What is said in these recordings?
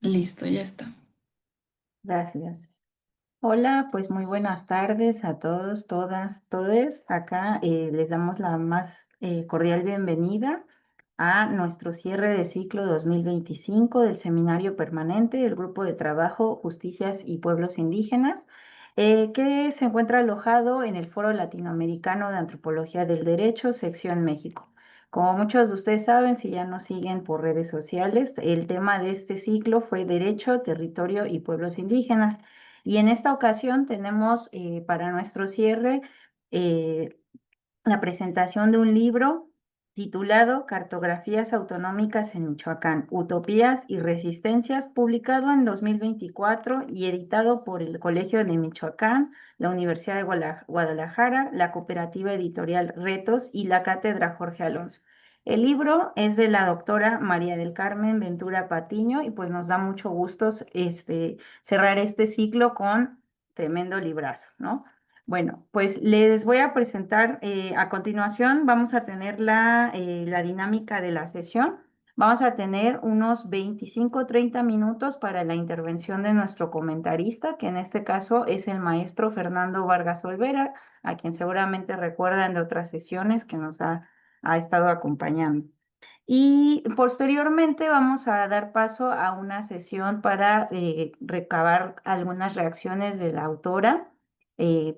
Listo, ya está. Gracias. Hola, pues muy buenas tardes a todos, todas, todes. Acá les damos la más cordial bienvenida a nuestro cierre de ciclo 2025 del Seminario Permanente del Grupo de Trabajo Justicias y Pueblos Indígenas, que se encuentra alojado en el Foro Latinoamericano de Antropología del Derecho, sección México. Como muchos de ustedes saben, si ya nos siguen por redes sociales, el tema de este ciclo fue Derecho, Territorio y Pueblos Indígenas. Y en esta ocasión tenemos para nuestro cierre eh, la presentación de un libro titulado Cartografías Autonómicas en Michoacán, Utopías y Resistencias, publicado en 2024 y editado por el Colegio de Michoacán, la Universidad de Guadalajara, la Cooperativa Editorial Retos y la Cátedra Jorge Alonso. El libro es de la doctora María del Carmen Ventura Patiño y pues nos da mucho gusto cerrar este ciclo con tremendo librazo, ¿no? Bueno, pues les voy a presentar a continuación, vamos a tener la dinámica de la sesión. Vamos a tener unos 25 o 30 minutos para la intervención de nuestro comentarista, que en este caso es el maestro Fernando Vargas Olvera, a quien seguramente recuerdan de otras sesiones que ha estado acompañando. Y posteriormente vamos a dar paso a una sesión para recabar algunas reacciones de la autora,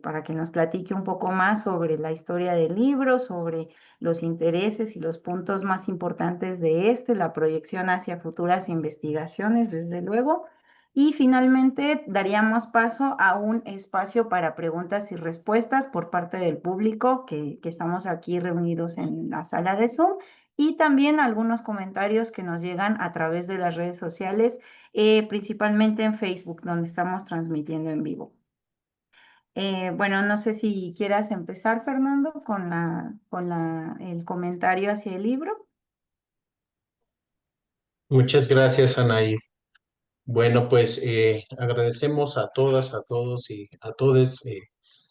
para que nos platique un poco más sobre la historia del libro, sobre los intereses y los puntos más importantes de la proyección hacia futuras investigaciones, desde luego. Y finalmente daríamos paso a un espacio para preguntas y respuestas por parte del público que estamos aquí reunidos en la sala de Zoom y también algunos comentarios que nos llegan a través de las redes sociales, principalmente en Facebook, donde estamos transmitiendo en vivo. Bueno, no sé si quieras empezar, Fernando, el comentario hacia el libro. Muchas gracias, Anaí. Bueno, pues agradecemos a todas, a todos y a todes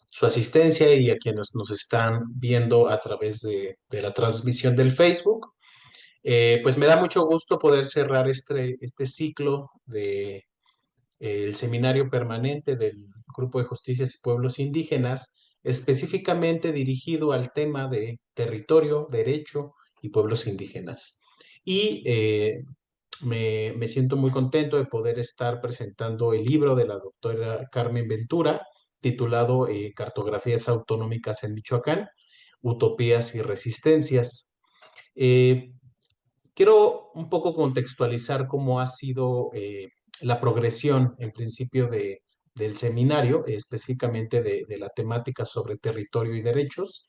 su asistencia y a quienes nos están viendo a través de la transmisión del Facebook. Pues me da mucho gusto poder cerrar este ciclo de el seminario permanente del Grupo de Justicias y Pueblos Indígenas, específicamente dirigido al tema de territorio, derecho y pueblos indígenas. Y me siento muy contento de poder estar presentando el libro de la doctora Carmen Ventura, titulado Cartografías Autonómicas en Michoacán, Utopías y Resistencias. Eh, Quiero un poco contextualizar cómo ha sido la progresión en principio del seminario, específicamente de la temática sobre territorio y derechos.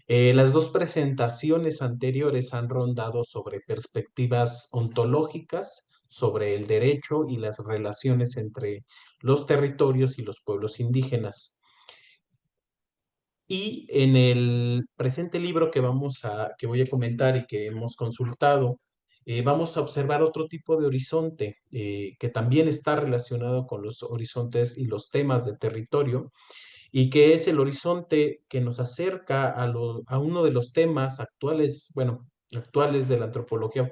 Las dos presentaciones anteriores han rondado sobre perspectivas ontológicas, sobre el derecho y las relaciones entre los territorios y los pueblos indígenas. Y en el presente libro que voy a comentar y que hemos consultado, vamos a observar otro tipo de horizonte que también está relacionado con los horizontes y los temas de territorio y que es el horizonte que nos acerca a uno de los temas actuales, bueno, actuales de la antropología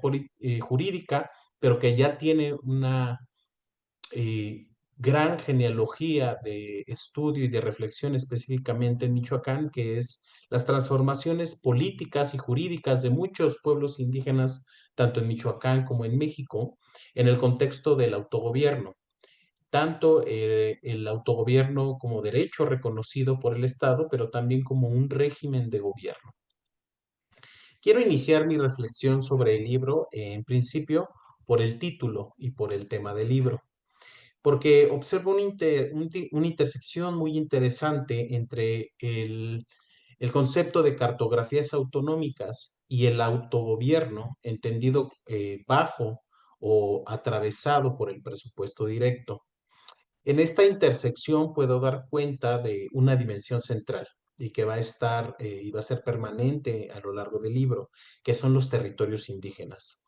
jurídica, pero que ya tiene una gran genealogía de estudio y de reflexión específicamente en Michoacán, que es las transformaciones políticas y jurídicas de muchos pueblos indígenas, tanto en Michoacán como en México, en el contexto del autogobierno tanto el autogobierno como derecho reconocido por el Estado, pero también como un régimen de gobierno. Quiero iniciar mi reflexión sobre el libro, en principio, por el título y por el tema del libro, porque observo una intersección muy interesante entre el concepto de cartografías autonómicas y el autogobierno, entendido bajo o atravesado por el presupuesto directo. En esta intersección puedo dar cuenta de una dimensión central y que va a estar y va a ser permanente a lo largo del libro, que son los territorios indígenas.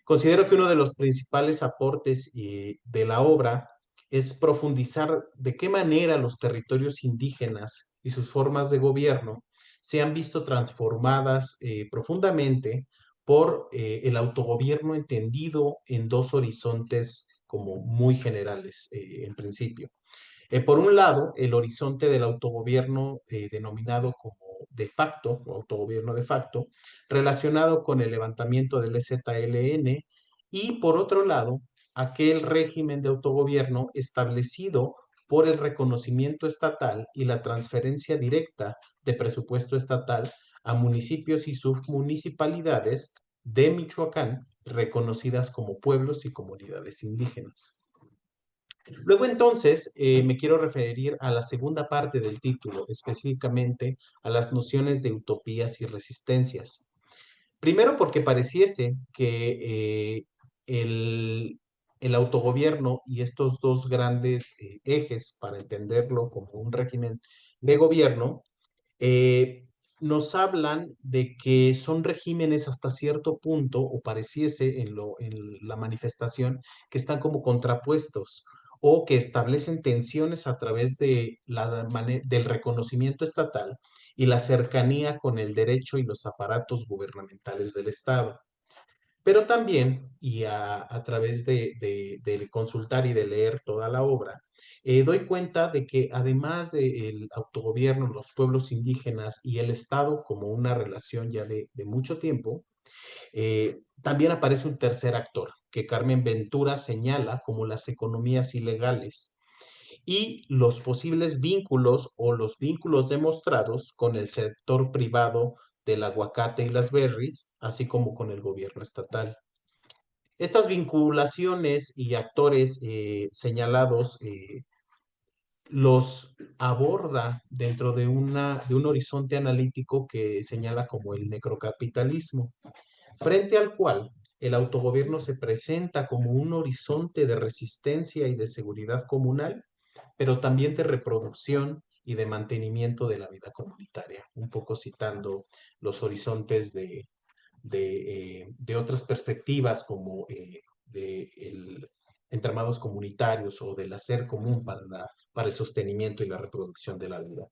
Considero que uno de los principales aportes de la obra es profundizar de qué manera los territorios indígenas y sus formas de gobierno se han visto transformadas profundamente por el autogobierno entendido en dos horizontes como muy generales en principio. Por un lado, el horizonte del autogobierno denominado como de facto o autogobierno de facto, relacionado con el levantamiento del EZLN, y por otro lado, aquel régimen de autogobierno establecido por el reconocimiento estatal y la transferencia directa de presupuesto estatal a municipios y submunicipalidades de Michoacán reconocidas como pueblos y comunidades indígenas. Luego entonces me quiero referir a la segunda parte del título, específicamente a las nociones de utopías y resistencias. Primero porque pareciese que el autogobierno y estos dos grandes ejes para entenderlo como un régimen de gobierno eh, nos hablan de que son regímenes hasta cierto punto, o pareciese en la manifestación, que están como contrapuestos o que establecen tensiones a través de del reconocimiento estatal y la cercanía con el derecho y los aparatos gubernamentales del Estado. Pero también, y a través de consultar y de leer toda la obra, doy cuenta de que además del autogobierno, los pueblos indígenas y el Estado como una relación ya de mucho tiempo, también aparece un tercer actor que Carmen Ventura señala como las economías ilegales y los posibles vínculos o los vínculos demostrados con el sector privado del aguacate y las berries, así como con el gobierno estatal. Estas vinculaciones y actores señalados los aborda dentro de un horizonte analítico que señala como el necrocapitalismo, frente al cual el autogobierno se presenta como un horizonte de resistencia y de seguridad comunal, pero también de reproducción y de mantenimiento de la vida comunitaria, un poco citando los horizontes de otras perspectivas como de entramados comunitarios o del hacer común para el sostenimiento y la reproducción de la vida.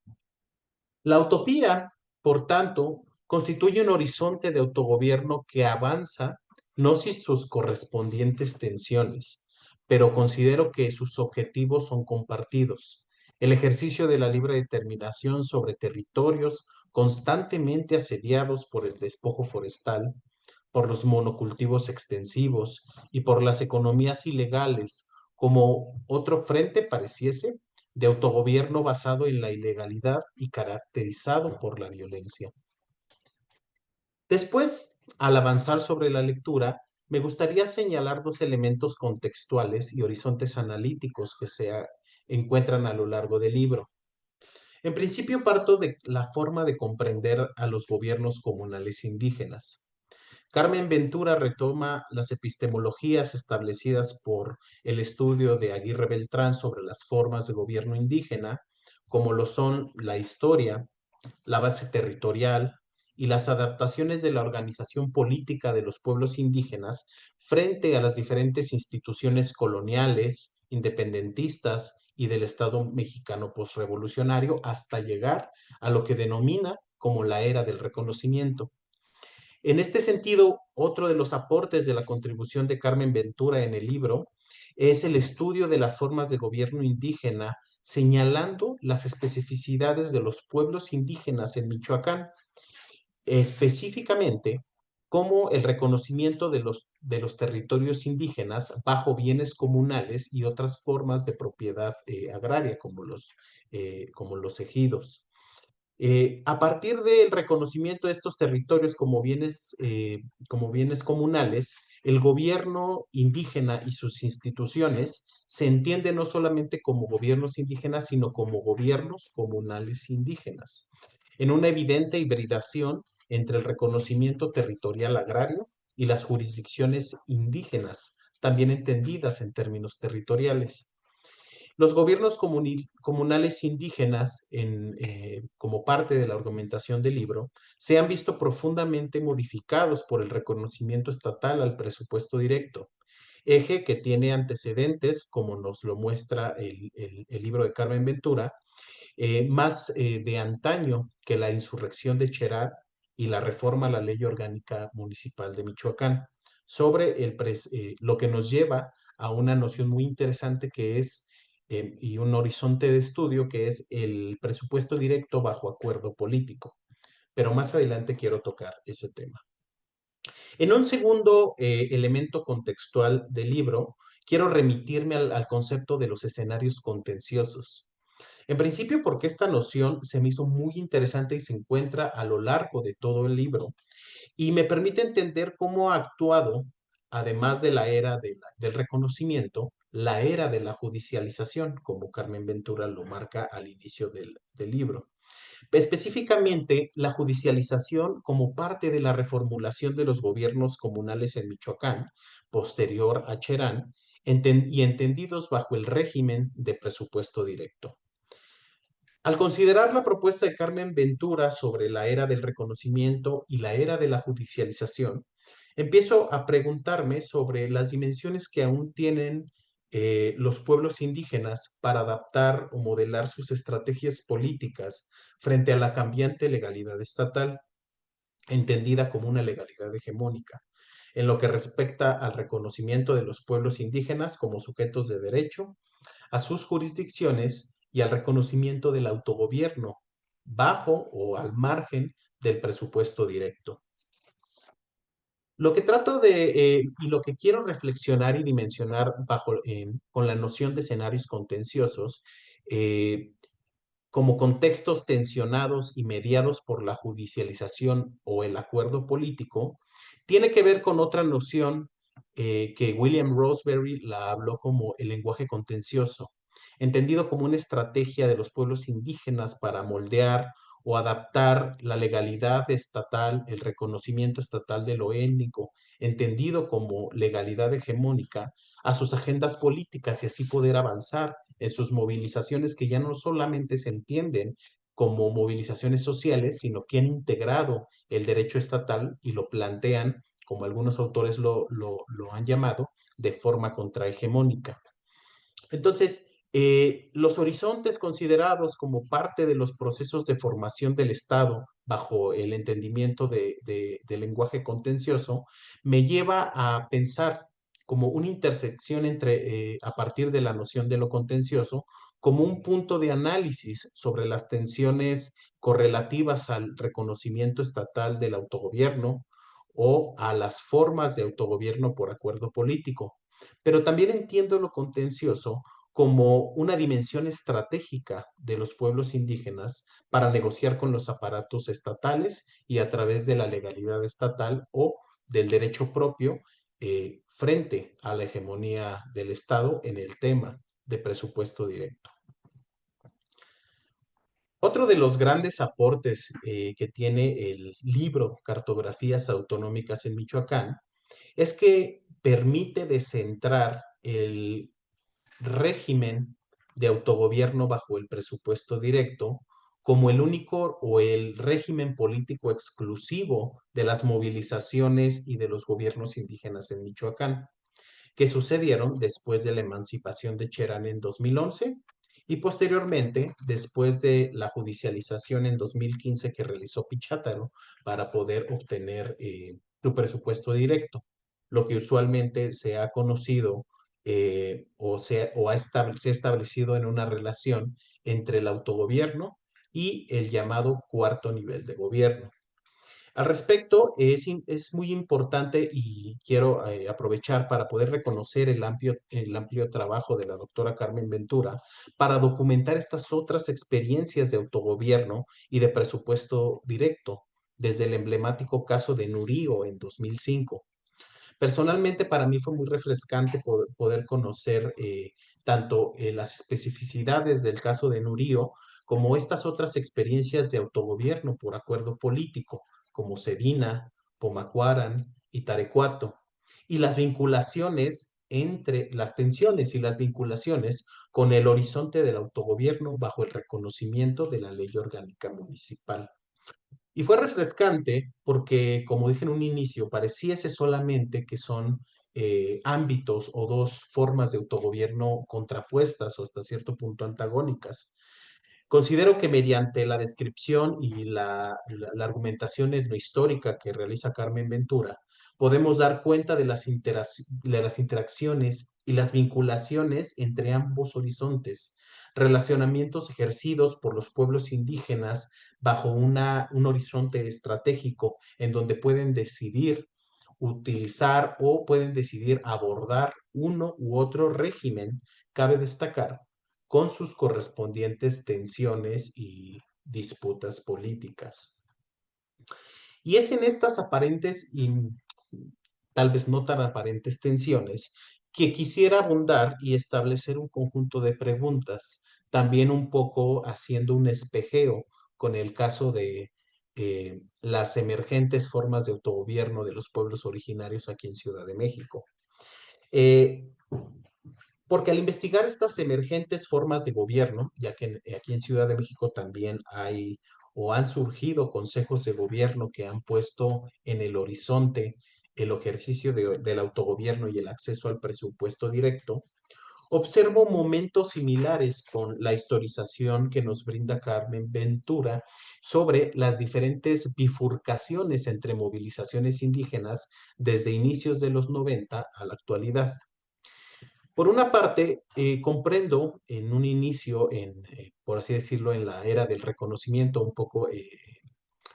La utopía, por tanto, constituye un horizonte de autogobierno que avanza no sin sus correspondientes tensiones, pero considero que sus objetivos son compartidos. El ejercicio de la libre determinación sobre territorios constantemente asediados por el despojo forestal, por los monocultivos extensivos y por las economías ilegales, como otro frente pareciese de autogobierno basado en la ilegalidad y caracterizado por la violencia. Después, al avanzar sobre la lectura, me gustaría señalar dos elementos contextuales y horizontes analíticos que se encuentran a lo largo del libro. En principio, parto de la forma de comprender a los gobiernos comunales indígenas. Carmen Ventura retoma las epistemologías establecidas por el estudio de Aguirre Beltrán sobre las formas de gobierno indígena, como lo son la historia, la base territorial y las adaptaciones de la organización política de los pueblos indígenas frente a las diferentes instituciones coloniales, independentistas y del Estado mexicano postrevolucionario hasta llegar a lo que denomina como la era del reconocimiento. En este sentido, otro de los aportes de la contribución de Carmen Ventura en el libro es el estudio de las formas de gobierno indígena, señalando las especificidades de los pueblos indígenas en Michoacán, específicamente como el reconocimiento de los territorios indígenas bajo bienes comunales y otras formas de propiedad agraria, como los ejidos. A partir del reconocimiento de estos territorios como bienes comunales, el gobierno indígena y sus instituciones se entienden no solamente como gobiernos indígenas, sino como gobiernos comunales indígenas, en una evidente hibridación entre el reconocimiento territorial agrario y las jurisdicciones indígenas, también entendidas en términos territoriales. Los gobiernos comunales indígenas, como parte de la argumentación del libro, se han visto profundamente modificados por el reconocimiento estatal al presupuesto directo, eje que tiene antecedentes, como nos lo muestra el libro de Carmen Ventura, más de antaño que la insurrección de Cherar y la reforma a la Ley Orgánica Municipal de Michoacán, sobre lo que nos lleva a una noción muy interesante que es, y un horizonte de estudio que es el presupuesto directo bajo acuerdo político. Pero más adelante quiero tocar ese tema. En un segundo elemento contextual del libro, quiero remitirme al concepto de los escenarios contenciosos. En principio, porque esta noción se me hizo muy interesante y se encuentra a lo largo de todo el libro y me permite entender cómo ha actuado, además de la era del reconocimiento, la era de la judicialización, como Carmen Ventura lo marca al inicio del libro. Específicamente, la judicialización como parte de la reformulación de los gobiernos comunales en Michoacán, posterior a Cherán, y entendidos bajo el régimen de presupuesto directo. Al considerar la propuesta de Carmen Ventura sobre la era del reconocimiento y la era de la judicialización, empiezo a preguntarme sobre las dimensiones que aún tienen los pueblos indígenas para adaptar o modelar sus estrategias políticas frente a la cambiante legalidad estatal, entendida como una legalidad hegemónica, en lo que respecta al reconocimiento de los pueblos indígenas como sujetos de derecho, a sus jurisdicciones y al reconocimiento del autogobierno bajo o al margen del presupuesto directo. Lo que trato y lo que quiero reflexionar y dimensionar con la noción de escenarios contenciosos, eh, como contextos tensionados y mediados por la judicialización o el acuerdo político, tiene que ver con otra noción que William Roseberry la habló como el lenguaje contencioso, entendido como una estrategia de los pueblos indígenas para moldear o adaptar la legalidad estatal, el reconocimiento estatal de lo étnico, entendido como legalidad hegemónica, a sus agendas políticas y así poder avanzar en sus movilizaciones que ya no solamente se entienden como movilizaciones sociales, sino que han integrado el derecho estatal y lo plantean, como algunos autores lo han llamado, de forma contrahegemónica. Entonces, los horizontes considerados como parte de los procesos de formación del Estado bajo el entendimiento del lenguaje contencioso me lleva a pensar como una intersección a partir de la noción de lo contencioso, como un punto de análisis sobre las tensiones correlativas al reconocimiento estatal del autogobierno o a las formas de autogobierno por acuerdo político. Pero también entiendo lo contencioso como una dimensión estratégica de los pueblos indígenas para negociar con los aparatos estatales y a través de la legalidad estatal o del derecho propio frente a la hegemonía del Estado en el tema de presupuesto directo. Otro de los grandes aportes que tiene el libro Cartografías Autonómicas en Michoacán es que permite descentrar el régimen de autogobierno bajo el presupuesto directo como el único o el régimen político exclusivo de las movilizaciones y de los gobiernos indígenas en Michoacán, que sucedieron después de la emancipación de Cherán en 2011 y posteriormente después de la judicialización en 2015 que realizó Pichátaro para poder obtener su presupuesto directo, lo que usualmente se ha conocido se ha establecido en una relación entre el autogobierno y el llamado cuarto nivel de gobierno. Al respecto, es muy importante y quiero aprovechar para poder reconocer el amplio trabajo de la doctora Carmen Ventura para documentar estas otras experiencias de autogobierno y de presupuesto directo, desde el emblemático caso de Nurío en 2005. Personalmente, para mí fue muy refrescante poder conocer tanto las especificidades del caso de Nurío como estas otras experiencias de autogobierno por acuerdo político, como Sedina, Pomacuaran y Tarecuato, y las vinculaciones entre las tensiones y las vinculaciones con el horizonte del autogobierno bajo el reconocimiento de la ley orgánica municipal. Y fue refrescante porque, como dije en un inicio, pareciese solamente que son ámbitos o dos formas de autogobierno contrapuestas o hasta cierto punto antagónicas. Considero que mediante la descripción y la argumentación etnohistórica que realiza Carmen Ventura, podemos dar cuenta de de las interacciones y las vinculaciones entre ambos horizontes, relacionamientos ejercidos por los pueblos indígenas bajo un horizonte estratégico en donde pueden decidir utilizar o pueden decidir abordar uno u otro régimen. Cabe destacar con sus correspondientes tensiones y disputas políticas. Y es en estas aparentes y tal vez no tan aparentes tensiones que quisiera abundar y establecer un conjunto de preguntas, también un poco haciendo un espejeo con el caso de las emergentes formas de autogobierno de los pueblos originarios aquí en Ciudad de México. Eh, Porque al investigar estas emergentes formas de gobierno, ya que aquí en Ciudad de México también hay o han surgido consejos de gobierno que han puesto en el horizonte el ejercicio del autogobierno y el acceso al presupuesto directo, observo momentos similares con la historización que nos brinda Carmen Ventura sobre las diferentes bifurcaciones entre movilizaciones indígenas desde inicios de los 90 a la actualidad. Por una parte, comprendo en un inicio, por así decirlo, en la era del reconocimiento, un poco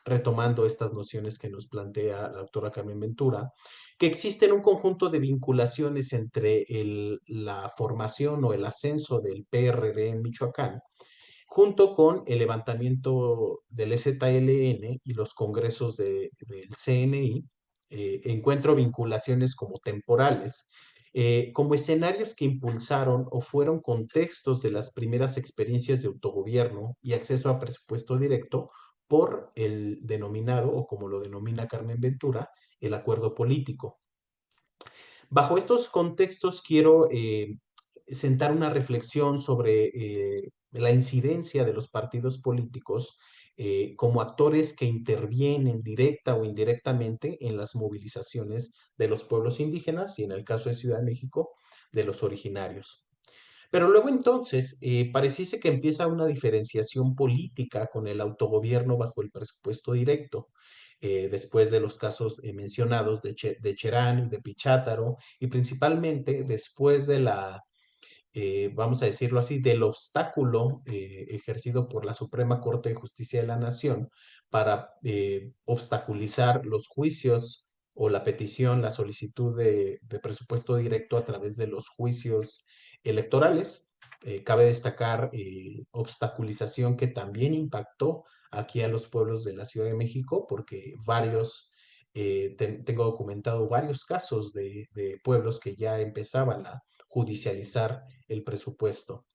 retomando estas nociones que nos plantea la doctora Carmen Ventura, que existen un conjunto de vinculaciones entre la formación o el ascenso del PRD en Michoacán, junto con el levantamiento del EZLN y los congresos del CNI. Encuentro vinculaciones como temporales, como escenarios que impulsaron o fueron contextos de las primeras experiencias de autogobierno y acceso a presupuesto directo por el denominado, o como lo denomina Carmen Ventura, el acuerdo político. Bajo estos contextos quiero sentar una reflexión sobre la incidencia de los partidos políticos como actores que intervienen directa o indirectamente en las movilizaciones de los pueblos indígenas y en el caso de Ciudad de México, de los originarios. Pero luego entonces pareciese que empieza una diferenciación política con el autogobierno bajo el presupuesto directo, después de los casos mencionados de Cherán y de Pichátaro, y principalmente después de vamos a decirlo así, del obstáculo ejercido por la Suprema Corte de Justicia de la Nación para obstaculizar los juicios o la petición, la solicitud de presupuesto directo a través de los juicios electorales. Cabe destacar obstaculización que también impactó aquí a los pueblos de la Ciudad de México, porque tengo documentado varios casos de pueblos que ya empezaban a judicializar el presupuesto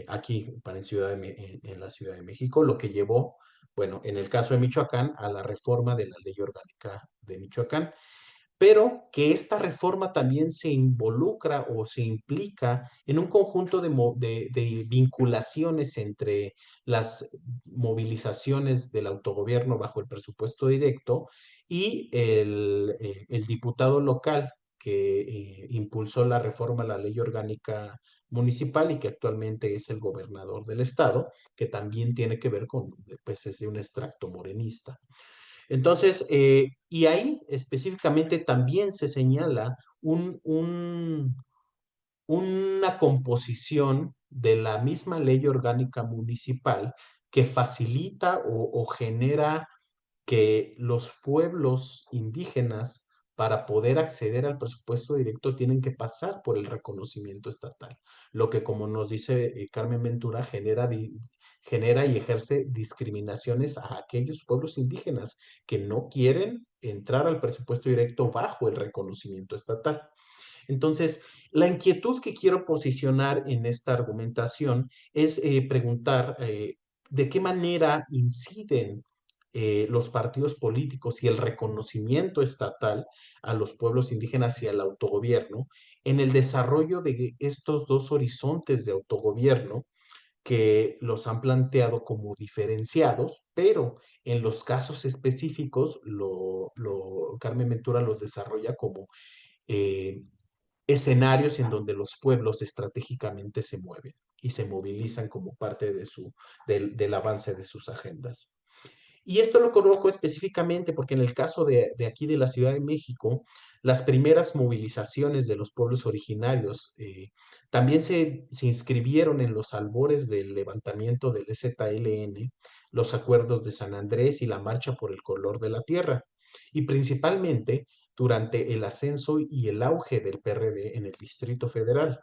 aquí para en la Ciudad de México, lo que llevó, bueno, en el caso de Michoacán, a la reforma de la ley orgánica de Michoacán, pero que esta reforma también se involucra o se implica en un conjunto de vinculaciones entre las movilizaciones del autogobierno bajo el presupuesto directo y el diputado local que impulsó la reforma a la ley orgánica municipal y que actualmente es el gobernador del estado, que también tiene que ver con, pues es de un extracto morenista. Entonces, y ahí específicamente también se señala una composición de la misma ley orgánica municipal que facilita o genera que los pueblos indígenas, para poder acceder al presupuesto directo, tienen que pasar por el reconocimiento estatal, lo que, como nos dice Carmen Ventura, genera y ejerce discriminaciones a aquellos pueblos indígenas que no quieren entrar al presupuesto directo bajo el reconocimiento estatal. Entonces, la inquietud que quiero posicionar en esta argumentación es preguntar de qué manera inciden los partidos políticos y el reconocimiento estatal a los pueblos indígenas y al autogobierno en el desarrollo de estos dos horizontes de autogobierno que los han planteado como diferenciados, pero en los casos específicos, Carmen Ventura los desarrolla como eh, escenarios en donde los pueblos estratégicamente se mueven. y se movilizan como parte del avance de sus agendas. Y esto lo conozco específicamente porque en el caso de aquí de la Ciudad de México, las primeras movilizaciones de los pueblos originarios también se inscribieron en los albores del levantamiento del EZLN, los acuerdos de San Andrés y la marcha por el color de la tierra, y principalmente durante el ascenso y el auge del PRD en el Distrito Federal.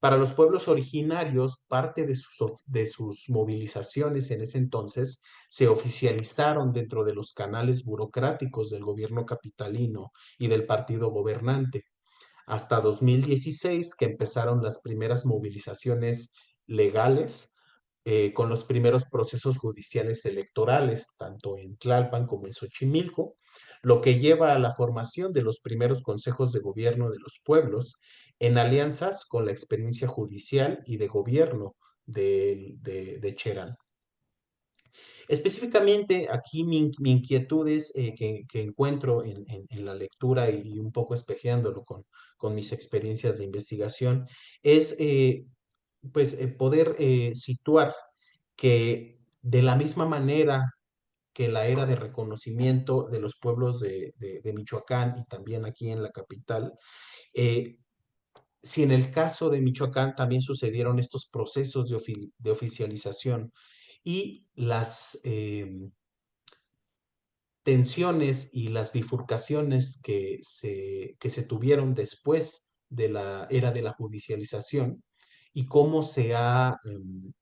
Para los pueblos originarios, parte de sus movilizaciones en ese entonces se oficializaron dentro de los canales burocráticos del gobierno capitalino y del partido gobernante. Hasta 2016, que empezaron las primeras movilizaciones legales, con los primeros procesos judiciales electorales, tanto en Tlalpan como en Xochimilco, lo que lleva a la formación de los primeros consejos de gobierno de los pueblos, en alianzas con la experiencia judicial y de gobierno de Cherán. Específicamente, aquí mi inquietud es que encuentro en la lectura y un poco espejeándolo con mis experiencias de investigación, es pues poder situar que de la misma manera que la era de reconocimiento de los pueblos de Michoacán y también aquí en la capital, eh, si en el caso de Michoacán también sucedieron estos procesos de oficialización y las tensiones y las bifurcaciones que se tuvieron después de la era de la judicialización y cómo se ha,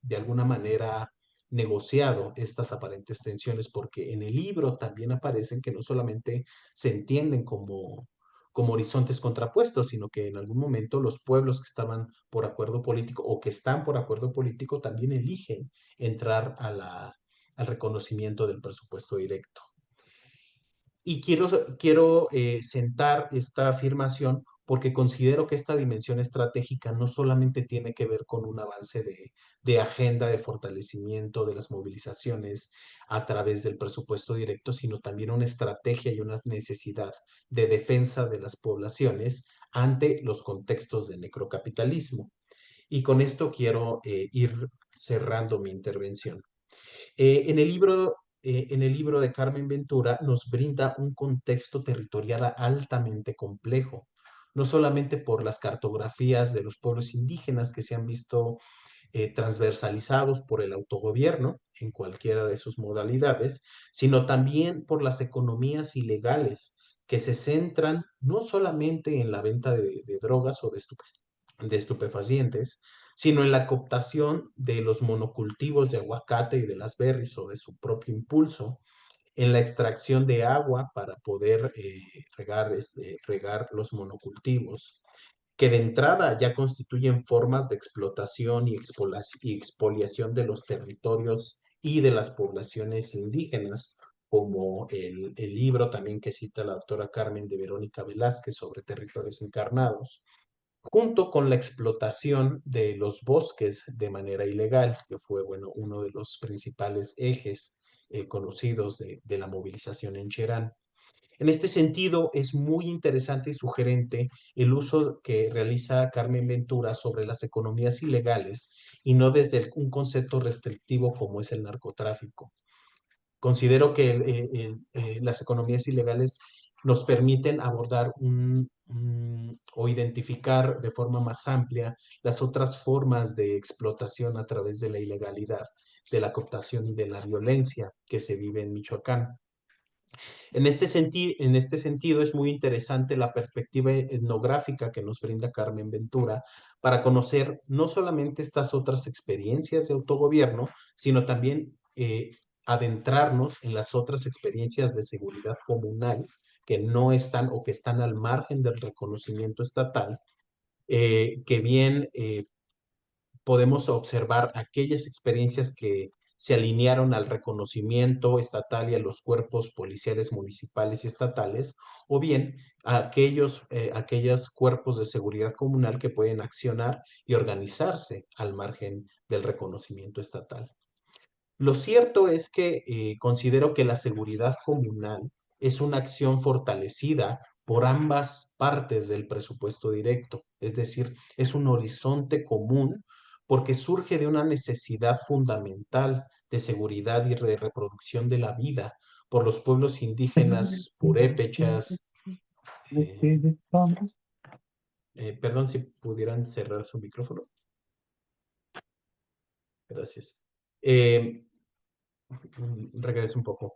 de alguna manera, negociado estas aparentes tensiones, porque en el libro también aparecen que no solamente se entienden como horizontes contrapuestos, sino que en algún momento los pueblos que estaban por acuerdo político o que están por acuerdo político también eligen entrar al reconocimiento del presupuesto directo. Y quiero sentar esta afirmación porque considero que esta dimensión estratégica no solamente tiene que ver con un avance de agenda de fortalecimiento de las movilizaciones a través del presupuesto directo, sino también una estrategia y una necesidad de defensa de las poblaciones ante los contextos de necrocapitalismo. Y con esto quiero ir cerrando mi intervención. En el libro de Carmen Ventura nos brinda un contexto territorial altamente complejo, no solamente por las cartografías de los pueblos indígenas que se han visto transversalizados por el autogobierno en cualquiera de sus modalidades, sino también por las economías ilegales que se centran no solamente en la venta de drogas o de estupefacientes, sino en la cooptación de los monocultivos de aguacate y de las berries o de su propio impulso, en la extracción de agua para poder regar los monocultivos, que de entrada ya constituyen formas de explotación y expoliación de los territorios y de las poblaciones indígenas, como el libro también que cita la doctora Carmen de Verónica Velázquez sobre territorios encarnados, junto con la explotación de los bosques de manera ilegal, que fue, bueno, uno de los principales ejes conocidos de la movilización en Cherán. En este sentido, es muy interesante y sugerente el uso que realiza Carmen Ventura sobre las economías ilegales y no desde un concepto restrictivo como es el narcotráfico. Considero que las economías ilegales nos permiten abordar o identificar de forma más amplia las otras formas de explotación a través de la ilegalidad, de la cooptación y de la violencia que se vive en Michoacán. En este sentido, es muy interesante la perspectiva etnográfica que nos brinda Carmen Ventura para conocer no solamente estas otras experiencias de autogobierno, sino también adentrarnos en las otras experiencias de seguridad comunal que no están o que están al margen del reconocimiento estatal, que bien podemos observar aquellas experiencias que se alinearon al reconocimiento estatal y a los cuerpos policiales municipales y estatales, o bien a aquellos cuerpos de seguridad comunal que pueden accionar y organizarse al margen del reconocimiento estatal. Lo cierto es que considero que la seguridad comunal es una acción fortalecida por ambas partes del presupuesto directo, es decir, es un horizonte común porque surge de una necesidad fundamental de seguridad y de reproducción de la vida por los pueblos indígenas purépechas. eh, Perdón si pudieran cerrar su micrófono. Gracias. Regreso un poco.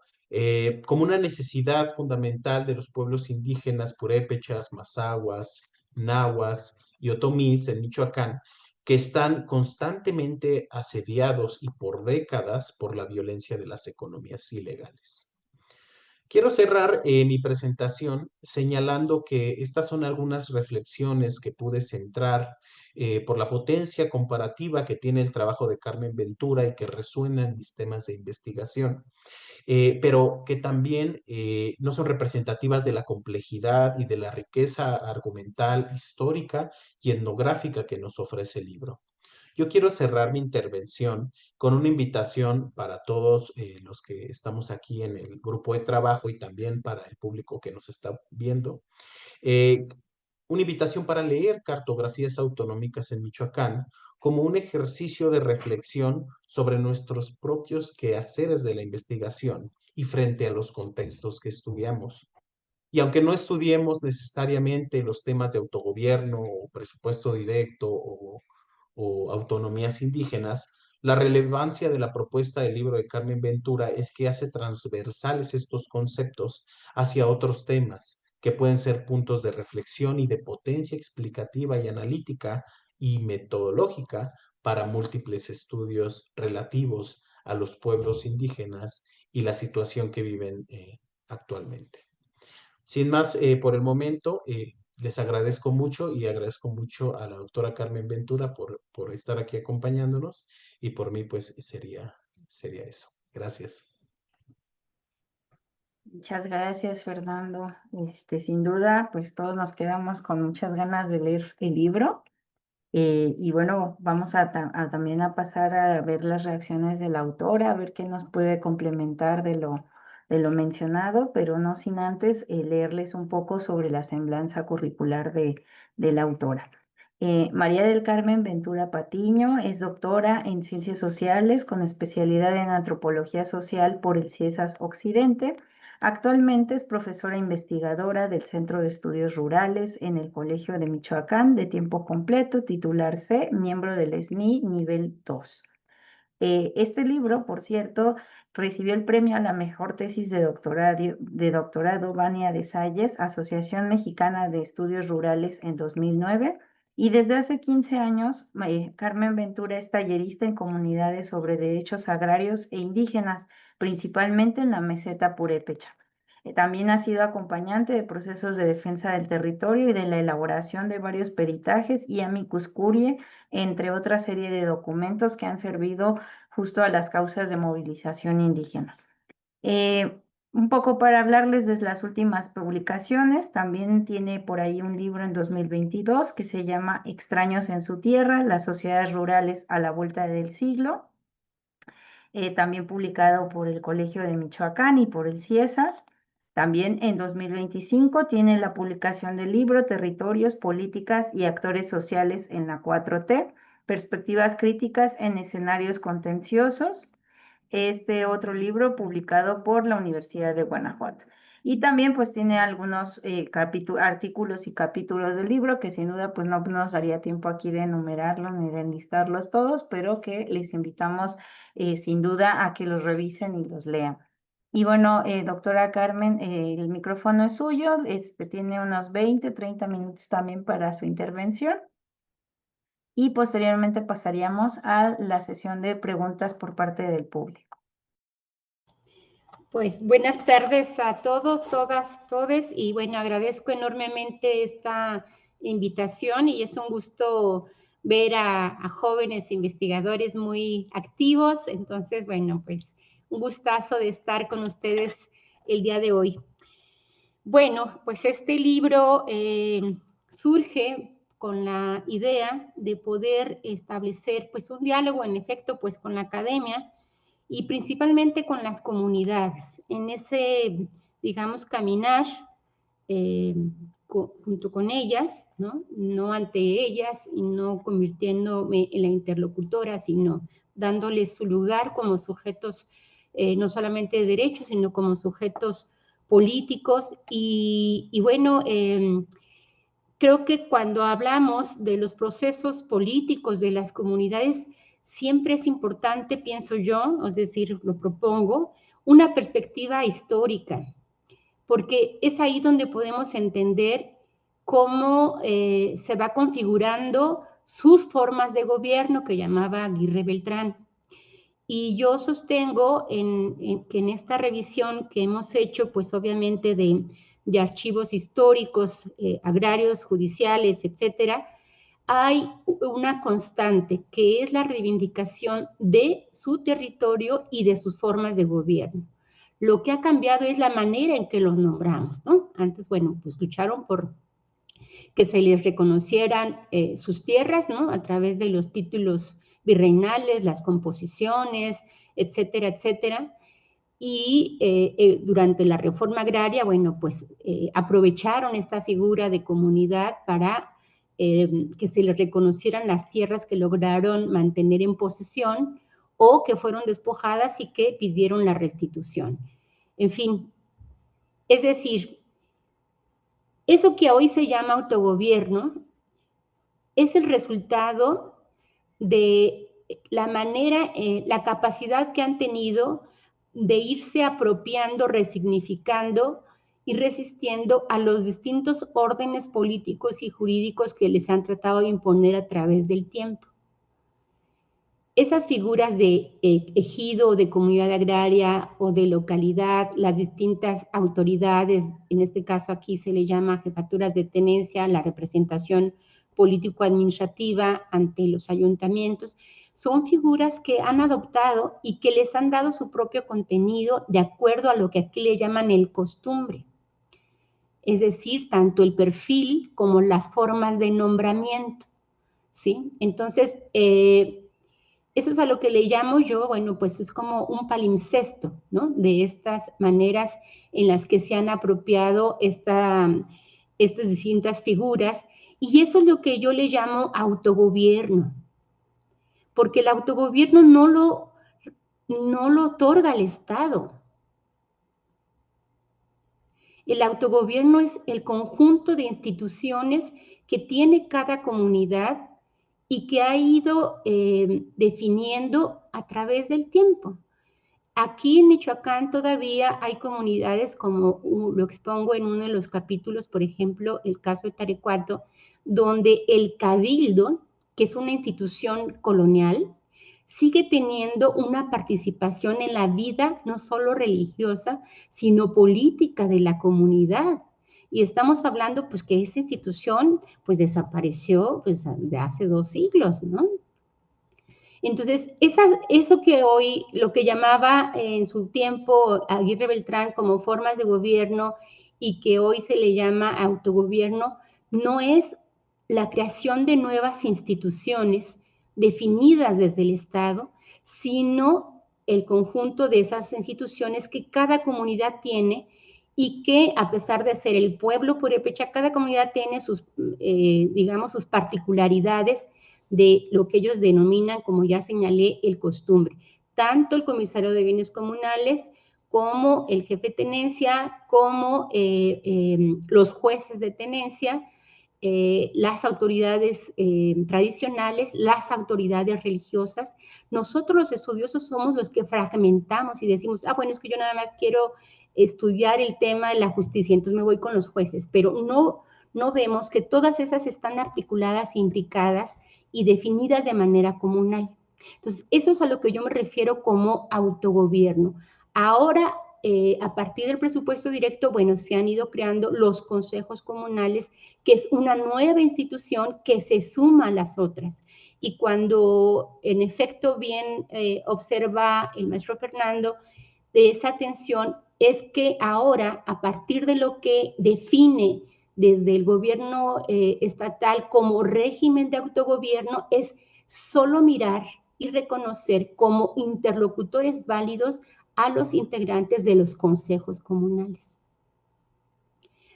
Como una necesidad fundamental de los pueblos indígenas purépechas, mazahuas, nahuas y otomís en Michoacán, que están constantemente asediados y por décadas por la violencia de las economías ilegales. Quiero cerrar mi presentación señalando que estas son algunas reflexiones que pude centrar por la potencia comparativa que tiene el trabajo de Carmen Ventura y que resuena en mis temas de investigación, pero que también no son representativas de la complejidad y de la riqueza argumental, histórica y etnográfica que nos ofrece el libro. Yo quiero cerrar mi intervención con una invitación para todos los que estamos aquí en el grupo de trabajo y también para el público que nos está viendo. Eh, una invitación para leer Cartografías Autonómicas en Michoacán como un ejercicio de reflexión sobre nuestros propios quehaceres de la investigación y frente a los contextos que estudiamos. Y aunque no estudiemos necesariamente los temas de autogobierno o presupuesto directo o autonomías indígenas, la relevancia de la propuesta del libro de Carmen Ventura es que hace transversales estos conceptos hacia otros temas que pueden ser puntos de reflexión y de potencia explicativa y analítica y metodológica para múltiples estudios relativos a los pueblos indígenas y la situación que viven actualmente. Sin más, por el momento, les agradezco mucho y agradezco mucho a la doctora Carmen Ventura por estar aquí acompañándonos y por mí, pues, sería eso. Gracias. Muchas gracias, Fernando. Sin duda, pues todos nos quedamos con muchas ganas de leer el libro. Y bueno, vamos también a pasar a ver las reacciones de la autora, a ver qué nos puede complementar de lo mencionado, pero no sin antes leerles un poco sobre la semblanza curricular de la autora. María del Carmen Ventura Patiño es doctora en Ciencias Sociales con especialidad en Antropología Social por el CIESAS Occidente. Actualmente es profesora investigadora del Centro de Estudios Rurales en el Colegio de Michoacán de tiempo completo, titular C, miembro del SNI nivel 2. Este libro, por cierto, recibió el premio a la mejor tesis de doctorado Vania de Salles, Asociación Mexicana de Estudios Rurales en 2009. Y desde hace 15 años, Carmen Ventura es tallerista en comunidades sobre derechos agrarios e indígenas, principalmente en la meseta purépecha. También ha sido acompañante de procesos de defensa del territorio y de la elaboración de varios peritajes y amicus curiae, entre otra serie de documentos que han servido justo a las causas de movilización indígena. Un poco para hablarles de las últimas publicaciones, también tiene por ahí un libro en 2022 que se llama Extraños en su tierra, las sociedades rurales a la vuelta del siglo, también publicado por el Colegio de Michoacán y por el CIESAS. También en 2025 tiene la publicación del libro Territorios, Políticas y Actores Sociales en la 4T, Perspectivas Críticas en Escenarios Contenciosos. Este otro libro publicado por la Universidad de Guanajuato. Y también pues tiene algunos artículos y capítulos del libro que sin duda pues no nos daría tiempo aquí de enumerarlos ni de enlistarlos todos, pero que les invitamos sin duda a que los revisen y los lean. Y bueno, doctora Carmen, el micrófono es suyo, tiene unos 20, 30 minutos también para su intervención. Y posteriormente pasaríamos a la sesión de preguntas por parte del público. Pues buenas tardes a todos, todas, todes, y bueno, agradezco enormemente esta invitación y es un gusto ver a jóvenes investigadores muy activos, entonces, bueno, pues un gustazo de estar con ustedes el día de hoy. Bueno, pues este libro surge con la idea de poder establecer pues un diálogo en efecto pues con la academia y principalmente con las comunidades en ese, digamos, caminar junto con ellas, ¿no? No ante ellas y no convirtiéndome en la interlocutora, sino dándoles su lugar como sujetos no solamente de derechos, sino como sujetos políticos. Y bueno, creo que cuando hablamos de los procesos políticos de las comunidades, siempre es importante, pienso yo, es decir, lo propongo, una perspectiva histórica, porque es ahí donde podemos entender cómo se va configurando sus formas de gobierno, que llamaba Aguirre Beltrán. Y yo sostengo que en esta revisión que hemos hecho, pues obviamente de archivos históricos, agrarios, judiciales, etcétera, hay una constante que es la reivindicación de su territorio y de sus formas de gobierno. Lo que ha cambiado es la manera en que los nombramos, ¿no? Antes, bueno, pues lucharon por que se les reconocieran sus tierras, ¿no? A través de los títulos virreinales, las composiciones, etcétera, etcétera. Y durante la reforma agraria, bueno, pues aprovecharon esta figura de comunidad para que se les reconocieran las tierras que lograron mantener en posesión o que fueron despojadas y que pidieron la restitución. En fin, es decir, eso que hoy se llama autogobierno es el resultado de la manera, la capacidad que han tenido de irse apropiando, resignificando y resistiendo a los distintos órdenes políticos y jurídicos que les han tratado de imponer a través del tiempo. Esas figuras de ejido, de comunidad agraria o de localidad, las distintas autoridades, en este caso aquí se le llama jefaturas de tenencia, la representación político-administrativa ante los ayuntamientos, son figuras que han adoptado y que les han dado su propio contenido de acuerdo a lo que aquí le llaman el costumbre. Es decir, tanto el perfil como las formas de nombramiento, ¿sí? Entonces, eso es a lo que le llamo yo, bueno, pues es como un palimpsesto, ¿no? De estas maneras en las que se han apropiado estas distintas figuras, y eso es lo que yo le llamo autogobierno, porque el autogobierno no lo otorga el Estado. El autogobierno es el conjunto de instituciones que tiene cada comunidad y que ha ido definiendo a través del tiempo. Aquí en Michoacán todavía hay comunidades, como lo expongo en uno de los capítulos, por ejemplo, el caso de Tarecuato, donde el cabildo, que es una institución colonial, sigue teniendo una participación en la vida no solo religiosa, sino política de la comunidad. Y estamos hablando, pues, que esa institución, pues, desapareció, pues, de hace 2 siglos, ¿no? Entonces, eso que hoy, lo que llamaba en su tiempo Aguirre Beltrán como formas de gobierno y que hoy se le llama autogobierno, no es la creación de nuevas instituciones definidas desde el Estado, sino el conjunto de esas instituciones que cada comunidad tiene y que, a pesar de ser el pueblo purépecha, cada comunidad tiene sus, digamos, sus particularidades de lo que ellos denominan, como ya señalé, el costumbre. Tanto el comisario de bienes comunales como el jefe de tenencia, como los jueces de tenencia, las autoridades tradicionales, las autoridades religiosas. Nosotros los estudiosos somos los que fragmentamos y decimos, bueno, es que yo nada más quiero estudiar el tema de la justicia, entonces me voy con los jueces, pero no vemos que todas esas están articuladas, imbricadas y definidas de manera comunal. Entonces, eso es a lo que yo me refiero como autogobierno. Ahora, a partir del presupuesto directo, bueno, se han ido creando los consejos comunales, que es una nueva institución que se suma a las otras. Y cuando, en efecto, bien observa el maestro Fernando, de esa atención es que ahora, a partir de lo que define desde el gobierno estatal como régimen de autogobierno, es solo mirar y reconocer como interlocutores válidos a los integrantes de los consejos comunales.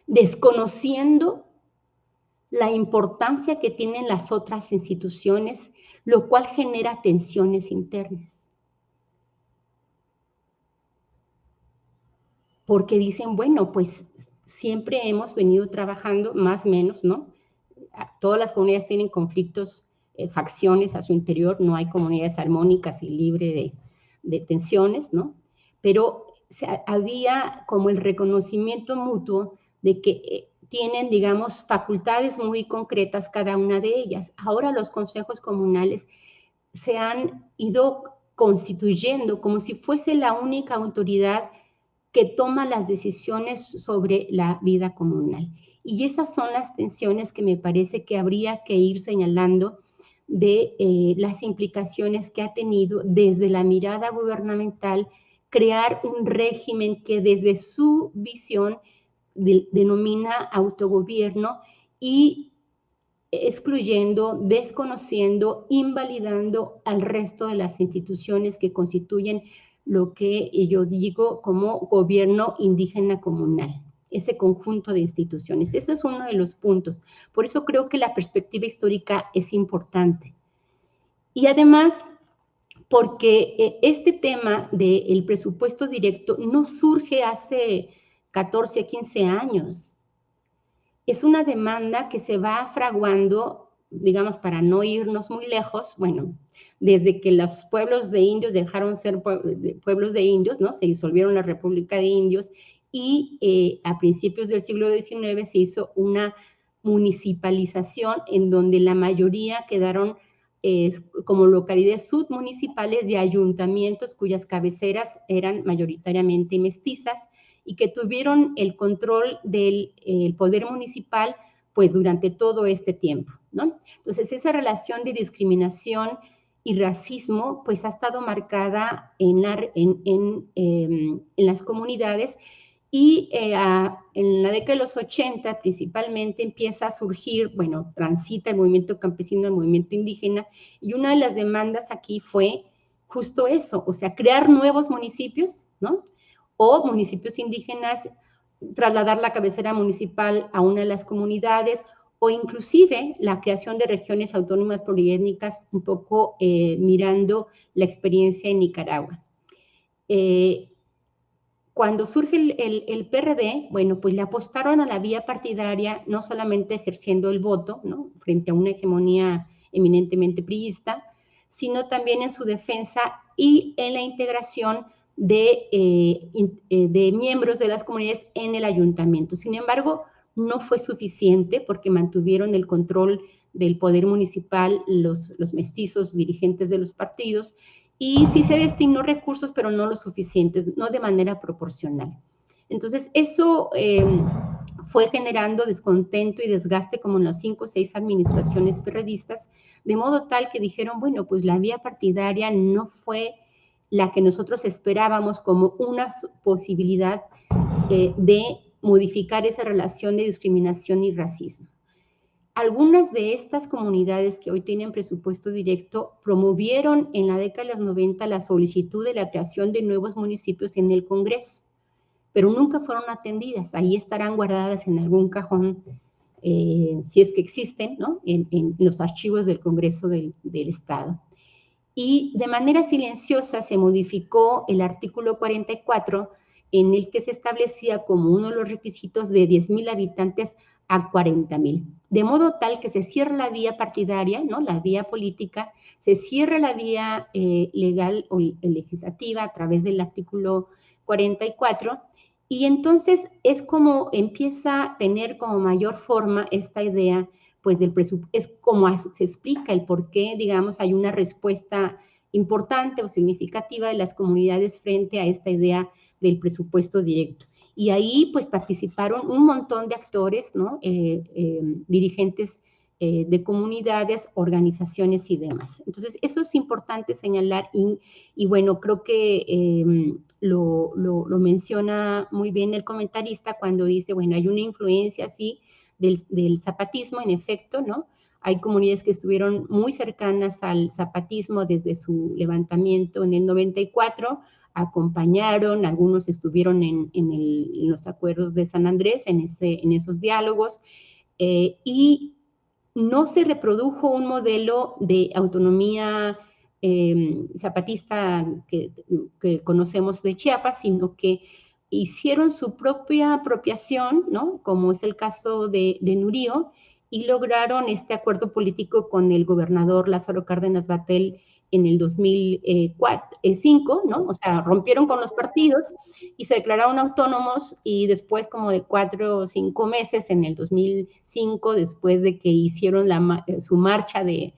desconociendo la importancia que tienen las otras instituciones, lo cual genera tensiones internas. Porque dicen, bueno, pues siempre hemos venido trabajando más o menos, ¿no? Todas las comunidades tienen conflictos, facciones a su interior, no hay comunidades armónicas y libres de tensiones, ¿no? Pero había como el reconocimiento mutuo de que tienen, digamos, facultades muy concretas cada una de ellas. Ahora los consejos comunales se han ido constituyendo como si fuese la única autoridad que toma las decisiones sobre la vida comunal. Y esas son las tensiones que me parece que habría que ir señalando de las implicaciones que ha tenido desde la mirada gubernamental crear un régimen que desde su visión denomina autogobierno y excluyendo, desconociendo, invalidando al resto de las instituciones que constituyen lo que yo digo como gobierno indígena comunal, ese conjunto de instituciones. Eso es uno de los puntos. Por eso creo que la perspectiva histórica es importante. Y además, porque este tema del presupuesto directo no surge hace 14, 15 años. Es una demanda que se va fraguando, digamos, para no irnos muy lejos, bueno, desde que los pueblos de indios dejaron ser pueblos de indios, ¿no? Se disolvieron la República de Indios y a principios del siglo XIX se hizo una municipalización en donde la mayoría quedaron como localidades submunicipales de ayuntamientos cuyas cabeceras eran mayoritariamente mestizas y que tuvieron el control del poder municipal pues durante todo este tiempo, ¿no? Entonces esa relación de discriminación y racismo pues ha estado marcada en las comunidades y en la década de los 80 principalmente empieza a surgir, bueno, transita el movimiento campesino, el movimiento indígena, y una de las demandas aquí fue justo eso, o sea, crear nuevos municipios, ¿no? O municipios indígenas, trasladar la cabecera municipal a una de las comunidades, o inclusive la creación de regiones autónomas poliétnicas, un poco mirando la experiencia en Nicaragua. Cuando surge el PRD, bueno, pues le apostaron a la vía partidaria, no solamente ejerciendo el voto, ¿no? Frente a una hegemonía eminentemente priista, sino también en su defensa y en la integración de miembros de las comunidades en el ayuntamiento. Sin embargo, no fue suficiente porque mantuvieron el control del poder municipal los mestizos dirigentes de los partidos, y sí se destinó recursos, pero no los suficientes, no de manera proporcional. Entonces, eso fue generando descontento y desgaste como en las 5 o 6 administraciones perredistas, de modo tal que dijeron, bueno, pues la vía partidaria no fue la que nosotros esperábamos como una posibilidad de modificar esa relación de discriminación y racismo. Algunas de estas comunidades que hoy tienen presupuesto directo promovieron en la década de los 90 la solicitud de la creación de nuevos municipios en el Congreso, pero nunca fueron atendidas. Ahí estarán guardadas en algún cajón, si es que existen, ¿no? En los archivos del Congreso del Estado. Y de manera silenciosa se modificó el artículo 44, en el que se establecía como uno de los requisitos de 10,000 habitantes a 40,000. De modo tal que se cierra la vía partidaria, ¿no? La vía política, se cierra la vía legal o legislativa a través del artículo 44, y entonces es como empieza a tener como mayor forma esta idea, pues del presupuesto, es como se explica el por qué, digamos, hay una respuesta importante o significativa de las comunidades frente a esta idea del presupuesto directo. Y ahí pues participaron un montón de actores, ¿no? Dirigentes de comunidades, organizaciones y demás. Entonces, eso es importante señalar y bueno, creo que lo menciona muy bien el comentarista cuando dice, bueno, hay una influencia así del zapatismo, en efecto, ¿no? Hay comunidades que estuvieron muy cercanas al zapatismo desde su levantamiento en el 94, acompañaron, algunos estuvieron en los acuerdos de San Andrés, en esos diálogos, y no se reprodujo un modelo de autonomía zapatista que conocemos de Chiapas, sino que hicieron su propia apropiación, ¿no? Como es el caso de Nurío, y lograron este acuerdo político con el gobernador Lázaro Cárdenas Batel en el 2005, ¿no? O sea, rompieron con los partidos y se declararon autónomos, y después como de 4 o 5 meses, en el 2005, después de que hicieron su marcha de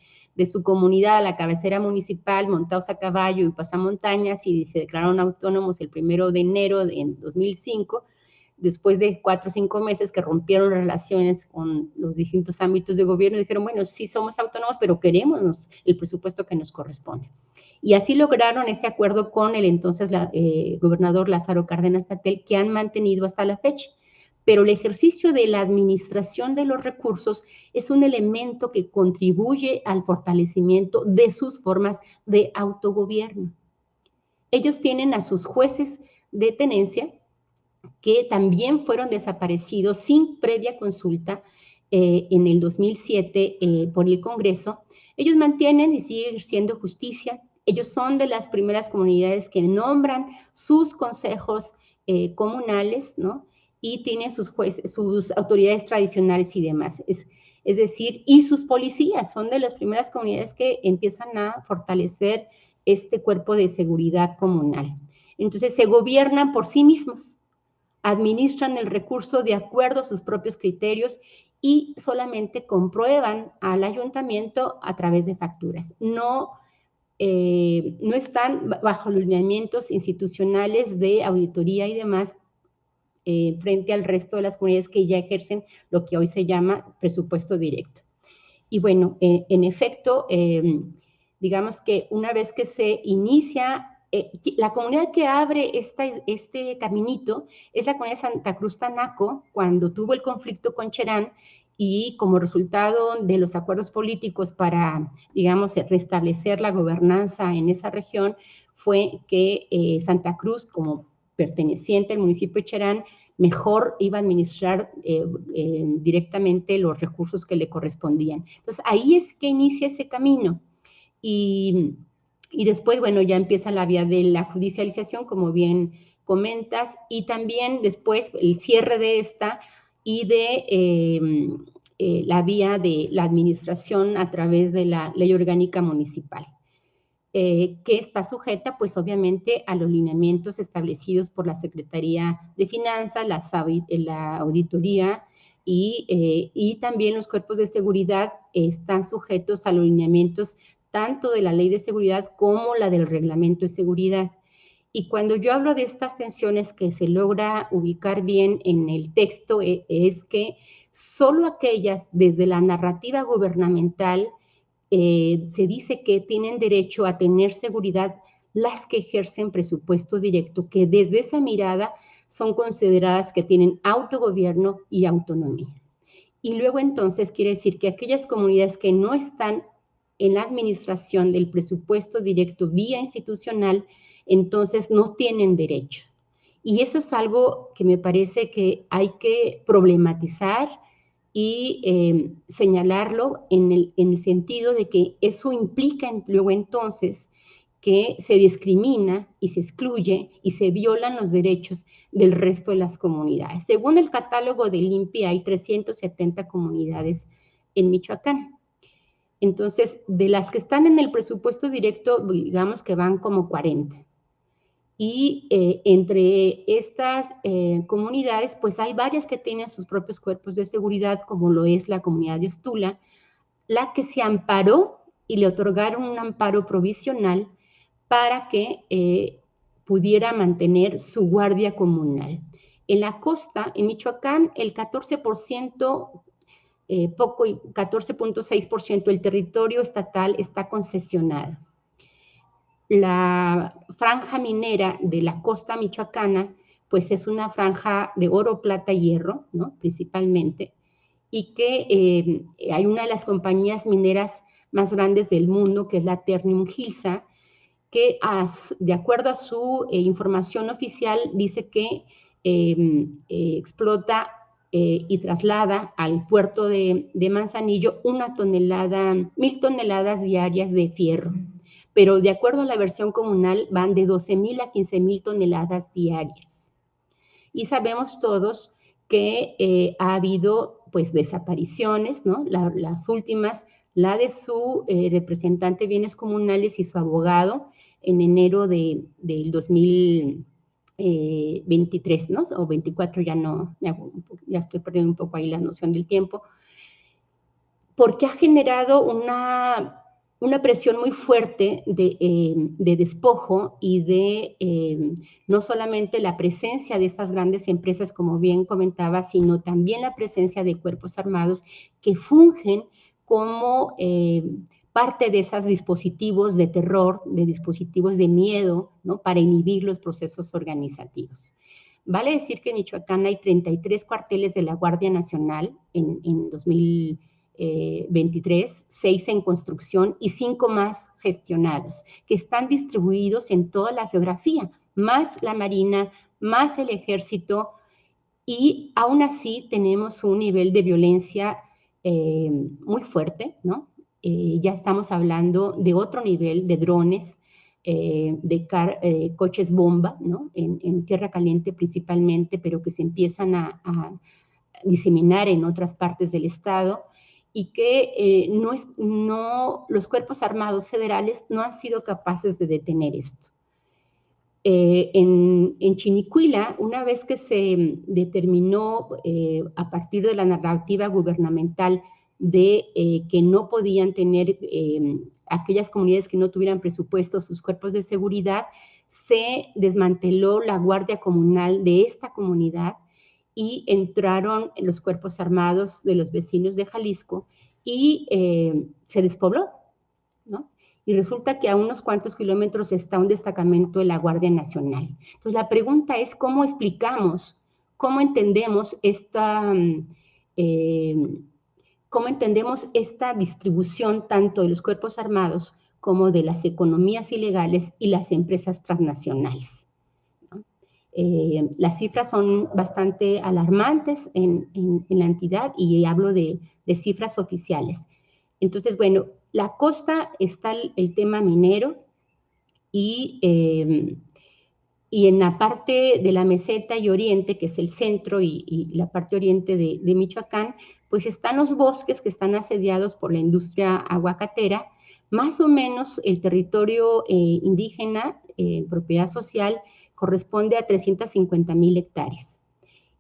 su comunidad a la cabecera municipal, montados a caballo y pasamontañas, y se declararon autónomos el 1 de enero de 2005, después de 4 o 5 meses que rompieron relaciones con los distintos ámbitos de gobierno, dijeron, bueno, sí somos autónomos, pero queremos el presupuesto que nos corresponde. Y así lograron ese acuerdo con el entonces gobernador Lázaro Cárdenas Batel, que han mantenido hasta la fecha. Pero el ejercicio de la administración de los recursos es un elemento que contribuye al fortalecimiento de sus formas de autogobierno. Ellos tienen a sus jueces de tenencia, que también fueron desaparecidos sin previa consulta en el 2007 por el Congreso. Ellos mantienen y siguen ejerciendo justicia. Ellos son de las primeras comunidades que nombran sus consejos comunales, ¿no? Y tienen sus jueces, sus autoridades tradicionales y demás. Es decir, y sus policías son de las primeras comunidades que empiezan a fortalecer este cuerpo de seguridad comunal. Entonces, se gobiernan por sí mismos, administran el recurso de acuerdo a sus propios criterios y solamente comprueban al ayuntamiento a través de facturas. No están bajo los lineamientos institucionales de auditoría y demás frente al resto de las comunidades que ya ejercen lo que hoy se llama presupuesto directo. Y bueno, en efecto, digamos que una vez que se inicia, la comunidad que abre este caminito es la comunidad de Santa Cruz Tanaco, cuando tuvo el conflicto con Cherán, y como resultado de los acuerdos políticos para, digamos, restablecer la gobernanza en esa región, fue que Santa Cruz, como perteneciente al municipio de Cherán, mejor iba a administrar directamente los recursos que le correspondían. Entonces, ahí es que inicia ese camino. Y después, bueno, ya empieza la vía de la judicialización, como bien comentas, y también después el cierre de esta y de la vía de la administración a través de la Ley Orgánica Municipal, que está sujeta, pues obviamente, a los lineamientos establecidos por la Secretaría de Finanzas, la auditoría, y también los cuerpos de seguridad están sujetos a los lineamientos tanto de la Ley de Seguridad como la del Reglamento de Seguridad. Y cuando yo hablo de estas tensiones que se logra ubicar bien en el texto, es que solo aquellas desde la narrativa gubernamental se dice que tienen derecho a tener seguridad las que ejercen presupuesto directo, que desde esa mirada son consideradas que tienen autogobierno y autonomía. Y luego entonces quiere decir que aquellas comunidades que no están en la administración del presupuesto directo vía institucional, entonces no tienen derecho. Y eso es algo que me parece que hay que problematizar y señalarlo en el sentido de que eso implica luego entonces que se discrimina y se excluye y se violan los derechos del resto de las comunidades. Según el catálogo del INPI, hay 370 comunidades en Michoacán. Entonces, de las que están en el presupuesto directo, digamos que van como 40. Y entre estas comunidades, pues hay varias que tienen sus propios cuerpos de seguridad, como lo es la comunidad de Ostula, la que se amparó y le otorgaron un amparo provisional para que pudiera mantener su guardia comunal. En la costa, en Michoacán, el 14%, 14.6% del territorio estatal está concesionado. La franja minera de la costa michoacana, pues es una franja de oro, plata y hierro, ¿no? Principalmente, y que hay una de las compañías mineras más grandes del mundo, que es la Ternium Gilsa, que de acuerdo a su información oficial dice que explota y traslada al puerto de Manzanillo 1.000 toneladas diarias de fierro. Pero de acuerdo a la versión comunal van de 12.000 a 15.000 toneladas diarias. Y sabemos todos que ha habido pues desapariciones, ¿no? Las últimas, la de su representante de bienes comunales y su abogado en enero del 2023, ¿no? O 24, ya no, ya estoy perdiendo un poco ahí la noción del tiempo, porque ha generado una presión muy fuerte de despojo y de no solamente la presencia de estas grandes empresas, como bien comentaba, sino también la presencia de cuerpos armados que fungen como parte de esos dispositivos de terror, de dispositivos de miedo, ¿no? Para inhibir los procesos organizativos. Vale decir que en Michoacán hay 33 cuarteles de la Guardia Nacional en 2023, 6 en construcción y 5 más gestionados, que están distribuidos en toda la geografía, más la Marina, más el Ejército, y aún así tenemos un nivel de violencia muy fuerte, ¿no? Ya estamos hablando de otro nivel de drones, de coches bomba, ¿no? En tierra caliente principalmente, pero que se empiezan a diseminar en otras partes del estado, y que los cuerpos armados federales no han sido capaces de detener esto. En Chinicuila, una vez que se determinó a partir de la narrativa gubernamental de que no podían tener aquellas comunidades que no tuvieran presupuesto sus cuerpos de seguridad, se desmanteló la guardia comunal de esta comunidad y entraron los cuerpos armados de los vecinos de Jalisco y se despobló, ¿no? Y resulta que a unos cuantos kilómetros está un destacamento de la Guardia Nacional. Entonces, la pregunta es, ¿cómo explicamos, cómo entendemos esta distribución tanto de los cuerpos armados como de las economías ilegales y las empresas transnacionales? Las cifras son bastante alarmantes en la entidad, y hablo de cifras oficiales. Entonces, bueno, la costa está el tema minero, y en la parte de la meseta y oriente, que es el centro y la parte oriente de Michoacán, pues están los bosques que están asediados por la industria aguacatera. Más o menos el territorio indígena, propiedad social, corresponde a 350,000 hectáreas.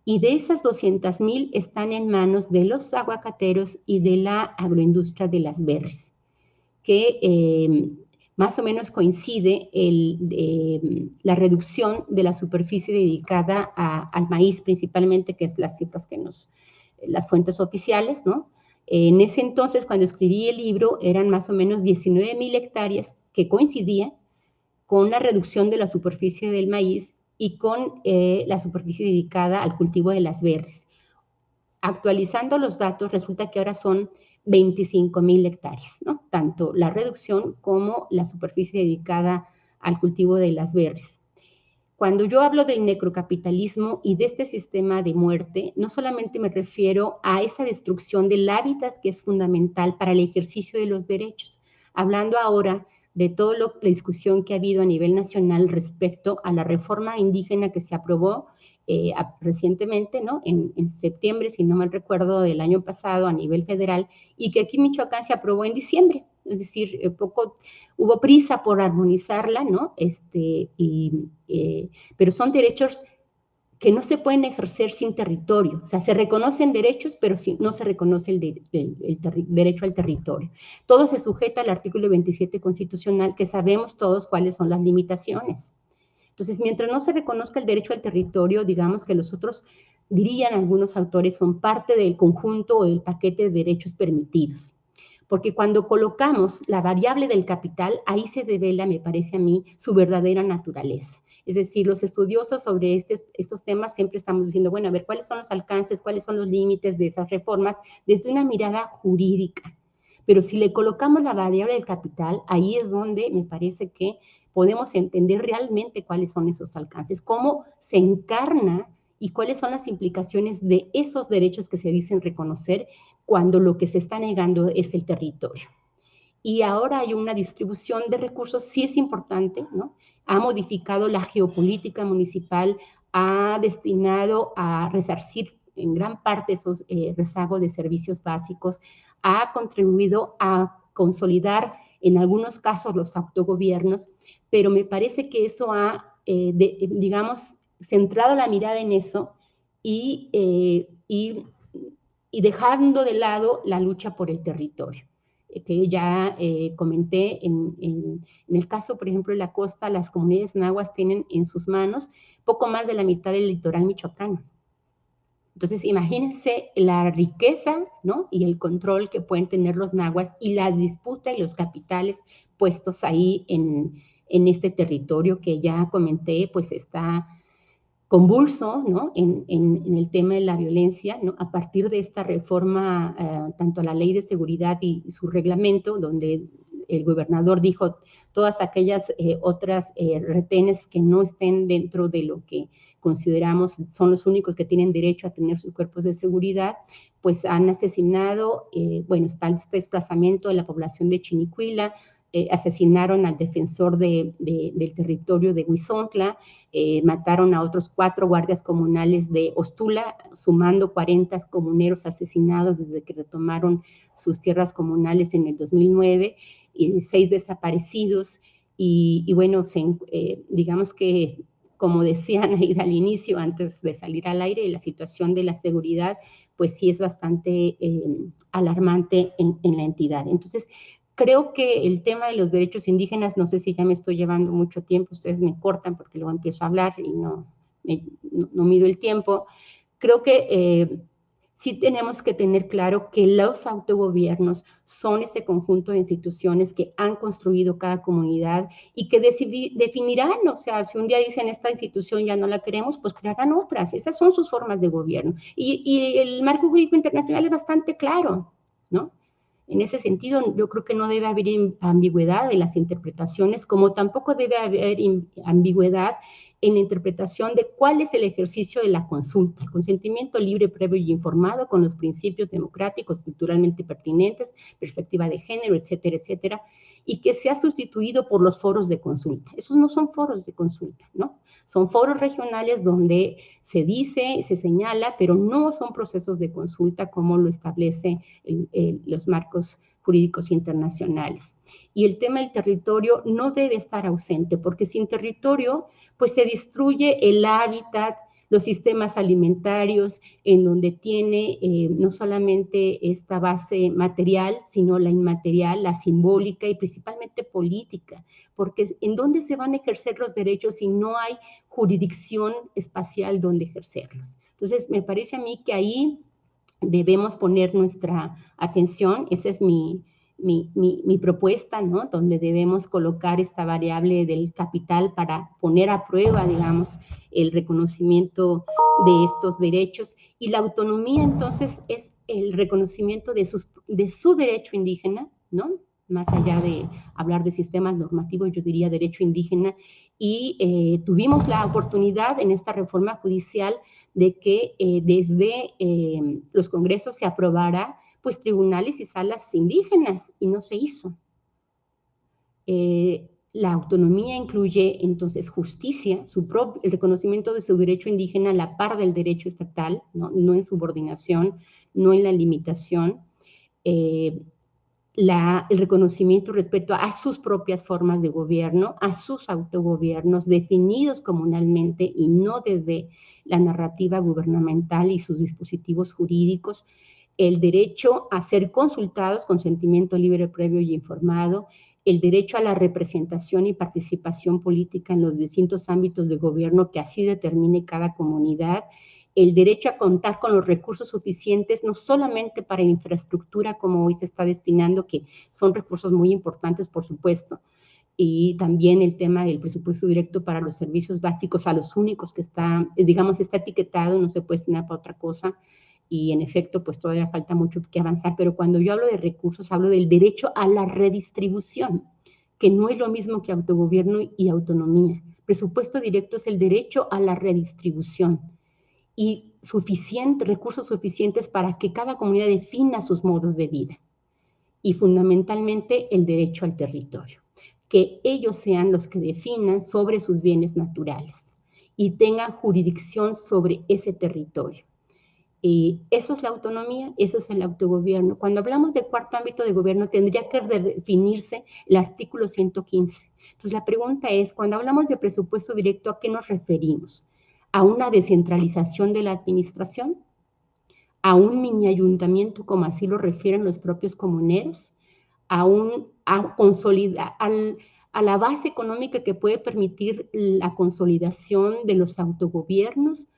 Y de esas 200,000 están en manos de los aguacateros y de la agroindustria de las berries, que más o menos coincide la reducción de la superficie dedicada al maíz principalmente, que es las cifras las fuentes oficiales, ¿no? En ese entonces, cuando escribí el libro, eran más o menos 19,000 hectáreas, que coincidían con la reducción de la superficie del maíz y con la superficie dedicada al cultivo de las berries. Actualizando los datos, resulta que ahora son 25,000 hectáreas, ¿no? Tanto la reducción como la superficie dedicada al cultivo de las berries. Cuando yo hablo del necrocapitalismo y de este sistema de muerte, no solamente me refiero a esa destrucción del hábitat que es fundamental para el ejercicio de los derechos, hablando ahora de toda la discusión que ha habido a nivel nacional respecto a la reforma indígena que se aprobó recientemente, ¿no? En septiembre, si no mal recuerdo, del año pasado a nivel federal, y que aquí en Michoacán se aprobó en diciembre. Es decir, hubo prisa por armonizarla, ¿no? Pero son derechos que no se pueden ejercer sin territorio. O sea, se reconocen derechos, pero no se reconoce el derecho al territorio. Todo se sujeta al artículo 27 constitucional, que sabemos todos cuáles son las limitaciones. Entonces, mientras no se reconozca el derecho al territorio, digamos que los otros, dirían algunos autores, son parte del conjunto o del paquete de derechos permitidos. Porque cuando colocamos la variable del capital, ahí se devela, me parece a mí, su verdadera naturaleza. Es decir, los estudiosos sobre estos temas siempre estamos diciendo, bueno, a ver, ¿cuáles son los alcances, cuáles son los límites de esas reformas desde una mirada jurídica? Pero si le colocamos la variable del capital, ahí es donde me parece que podemos entender realmente cuáles son esos alcances, cómo se encarna y cuáles son las implicaciones de esos derechos que se dicen reconocer cuando lo que se está negando es el territorio. Y ahora hay una distribución de recursos, sí es importante, ¿no? Ha modificado la geopolítica municipal, ha destinado a resarcir en gran parte esos rezagos de servicios básicos, ha contribuido a consolidar en algunos casos los autogobiernos, pero me parece que eso ha, digamos, centrado la mirada en eso y dejando de lado la lucha por el territorio que ya comenté, en el caso, por ejemplo, de la costa, las comunidades nahuas tienen en sus manos poco más de la mitad del litoral michoacano. Entonces, imagínense la riqueza, ¿no? Y el control que pueden tener los nahuas y la disputa y los capitales puestos ahí en este territorio que ya comenté, pues está convulso, ¿no? En el tema de la violencia, ¿no? A partir de esta reforma, tanto a la ley de seguridad y su reglamento, donde el gobernador dijo todas aquellas otras retenes que no estén dentro de lo que consideramos son los únicos que tienen derecho a tener sus cuerpos de seguridad, pues han asesinado, bueno, está el desplazamiento de la población de Chinicuila, asesinaron al defensor del territorio de Huizontla, mataron a otros 4 guardias comunales de Ostula, sumando 40 comuneros asesinados desde que retomaron sus tierras comunales en el 2009, y 6 desaparecidos, y bueno, digamos que, como decían ahí al inicio, antes de salir al aire, la situación de la seguridad, pues sí es bastante alarmante en la entidad. Entonces, creo que el tema de los derechos indígenas, no sé si ya me estoy llevando mucho tiempo, ustedes me cortan porque luego empiezo a hablar y no mido el tiempo. Creo que sí tenemos que tener claro que los autogobiernos son ese conjunto de instituciones que han construido cada comunidad y que definirán, o sea, si un día dicen esta institución ya no la queremos, pues crearán otras. Esas son sus formas de gobierno. Y el marco jurídico internacional es bastante claro, ¿no? En ese sentido, yo creo que no debe haber ambigüedad en las interpretaciones, como tampoco debe haber ambigüedad en la interpretación de cuál es el ejercicio de la consulta, el consentimiento libre, previo y informado con los principios democráticos, culturalmente pertinentes, perspectiva de género, etcétera, etcétera, y que sea sustituido por los foros de consulta. Esos no son foros de consulta, ¿no? Son foros regionales donde se dice, se señala, pero no son procesos de consulta como lo establece los marcos jurídicos internacionales. Y el tema del territorio no debe estar ausente, porque sin territorio, pues se destruye el hábitat, los sistemas alimentarios, en donde tiene no solamente esta base material, sino la inmaterial, la simbólica y principalmente política, porque ¿en dónde se van a ejercer los derechos si no hay jurisdicción espacial donde ejercerlos? Entonces, me parece a mí que ahí debemos poner nuestra atención, esa es mi propuesta, ¿no? Donde debemos colocar esta variable del capital para poner a prueba, digamos, el reconocimiento de estos derechos. Y la autonomía, entonces, es el reconocimiento de su derecho indígena, ¿no? Más allá de hablar de sistemas normativos, yo diría derecho indígena, y tuvimos la oportunidad en esta reforma judicial de que desde los congresos se aprobara pues tribunales y salas indígenas, y no se hizo. La autonomía incluye entonces justicia, el reconocimiento de su derecho indígena a la par del derecho estatal, no en subordinación, no en la limitación, el reconocimiento respecto a sus propias formas de gobierno, a sus autogobiernos definidos comunalmente y no desde la narrativa gubernamental y sus dispositivos jurídicos, el derecho a ser consultados, consentimiento libre, previo y informado, el derecho a la representación y participación política en los distintos ámbitos de gobierno que así determine cada comunidad, el derecho a contar con los recursos suficientes, no solamente para la infraestructura como hoy se está destinando, que son recursos muy importantes, por supuesto, y también el tema del presupuesto directo para los servicios básicos, a los únicos que está, digamos, está etiquetado, no se puede destinar para otra cosa, y en efecto, pues todavía falta mucho que avanzar, pero cuando yo hablo de recursos, hablo del derecho a la redistribución, que no es lo mismo que autogobierno y autonomía. Presupuesto directo es el derecho a la redistribución y recursos suficientes para que cada comunidad defina sus modos de vida y fundamentalmente el derecho al territorio, que ellos sean los que definan sobre sus bienes naturales y tengan jurisdicción sobre ese territorio. Y eso es la autonomía, eso es el autogobierno. Cuando hablamos de cuarto ámbito de gobierno, tendría que definirse el artículo 115. Entonces, la pregunta es, cuando hablamos de presupuesto directo, ¿a qué nos referimos? ¿A una descentralización de la administración? ¿A un mini ayuntamiento, como así lo refieren los propios comuneros? ¿A consolidar, a la base económica que puede permitir la consolidación de los autogobiernos?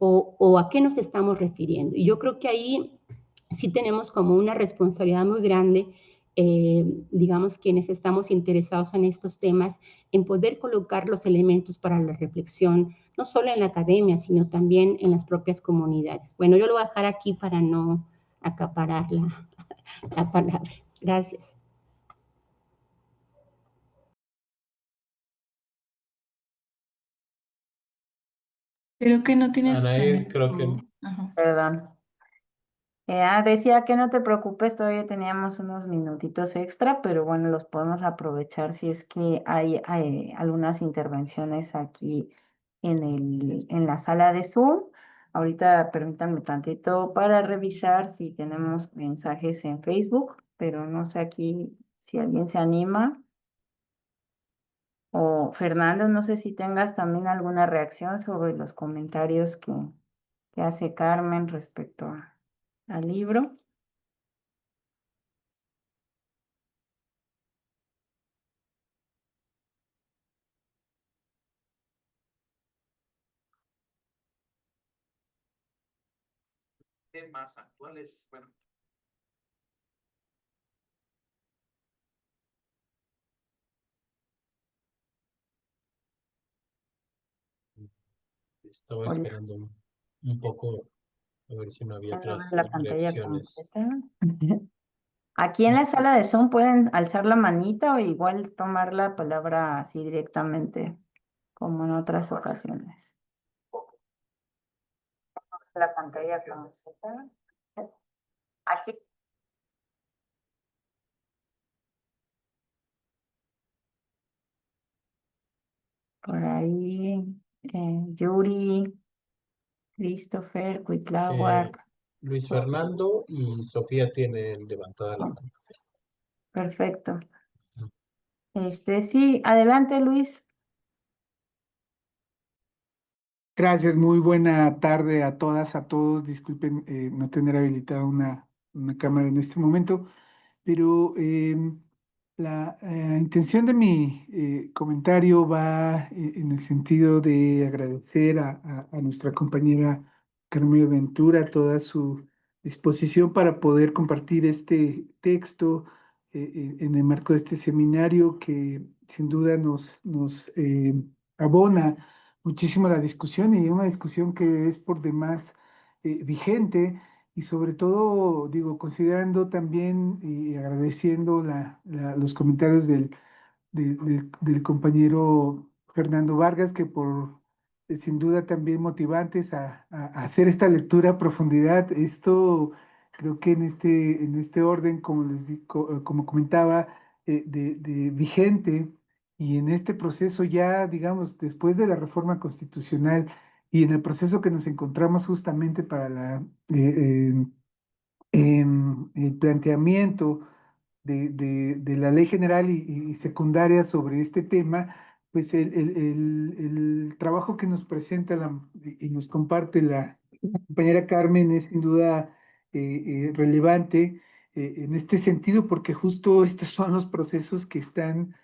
¿O a qué nos estamos refiriendo? Y yo creo que ahí sí tenemos como una responsabilidad muy grande, digamos, quienes estamos interesados en estos temas, en poder colocar los elementos para la reflexión, no solo en la academia, sino también en las propias comunidades. Bueno, yo lo voy a dejar aquí para no acaparar la palabra. Gracias. Creo que no tienes Anael, creo que planeado. Ajá. Perdón. Decía que no te preocupes, todavía teníamos unos minutitos extra, pero bueno, los podemos aprovechar si es que hay algunas intervenciones aquí en la sala de Zoom. Ahorita permítanme tantito para revisar si tenemos mensajes en Facebook, pero no sé aquí si alguien se anima. O Fernando, no sé si tengas también alguna reacción sobre los comentarios que hace Carmen respecto al libro. más actuales, bueno. Estaba Hola, esperando un poco a ver si no había ¿pueden ver otras la pantalla reacciones. completa? Aquí en la sala de Zoom pueden alzar la manita o igual tomar la palabra así directamente, como en otras ocasiones. La pantalla completa. Aquí. Por ahí, Yuri, Christopher, Eh, Cuitláhuac. Luis Fernando y Sofía tienen levantada la mano. Perfecto. Sí, adelante, Luis. Gracias, muy buena tarde a todas, a todos. Disculpen no tener habilitada una cámara en este momento, pero la intención de mi comentario va en el sentido de agradecer a nuestra compañera Carmen Ventura toda su disposición para poder compartir este texto en el marco de este seminario que sin duda nos abona muchísimo la discusión y una discusión que es por demás vigente y sobre todo, digo, considerando también y agradeciendo los comentarios del compañero Fernando Vargas, que por sin duda también motivantes a hacer esta lectura a profundidad. Esto creo que en este orden, como como comentaba, de vigente y en este proceso ya, digamos, después de la reforma constitucional y en el proceso que nos encontramos justamente para el planteamiento de la ley general y secundaria sobre este tema, pues el trabajo que nos presenta y nos comparte la compañera Carmen es sin duda relevante en este sentido, porque justo estos son los procesos que están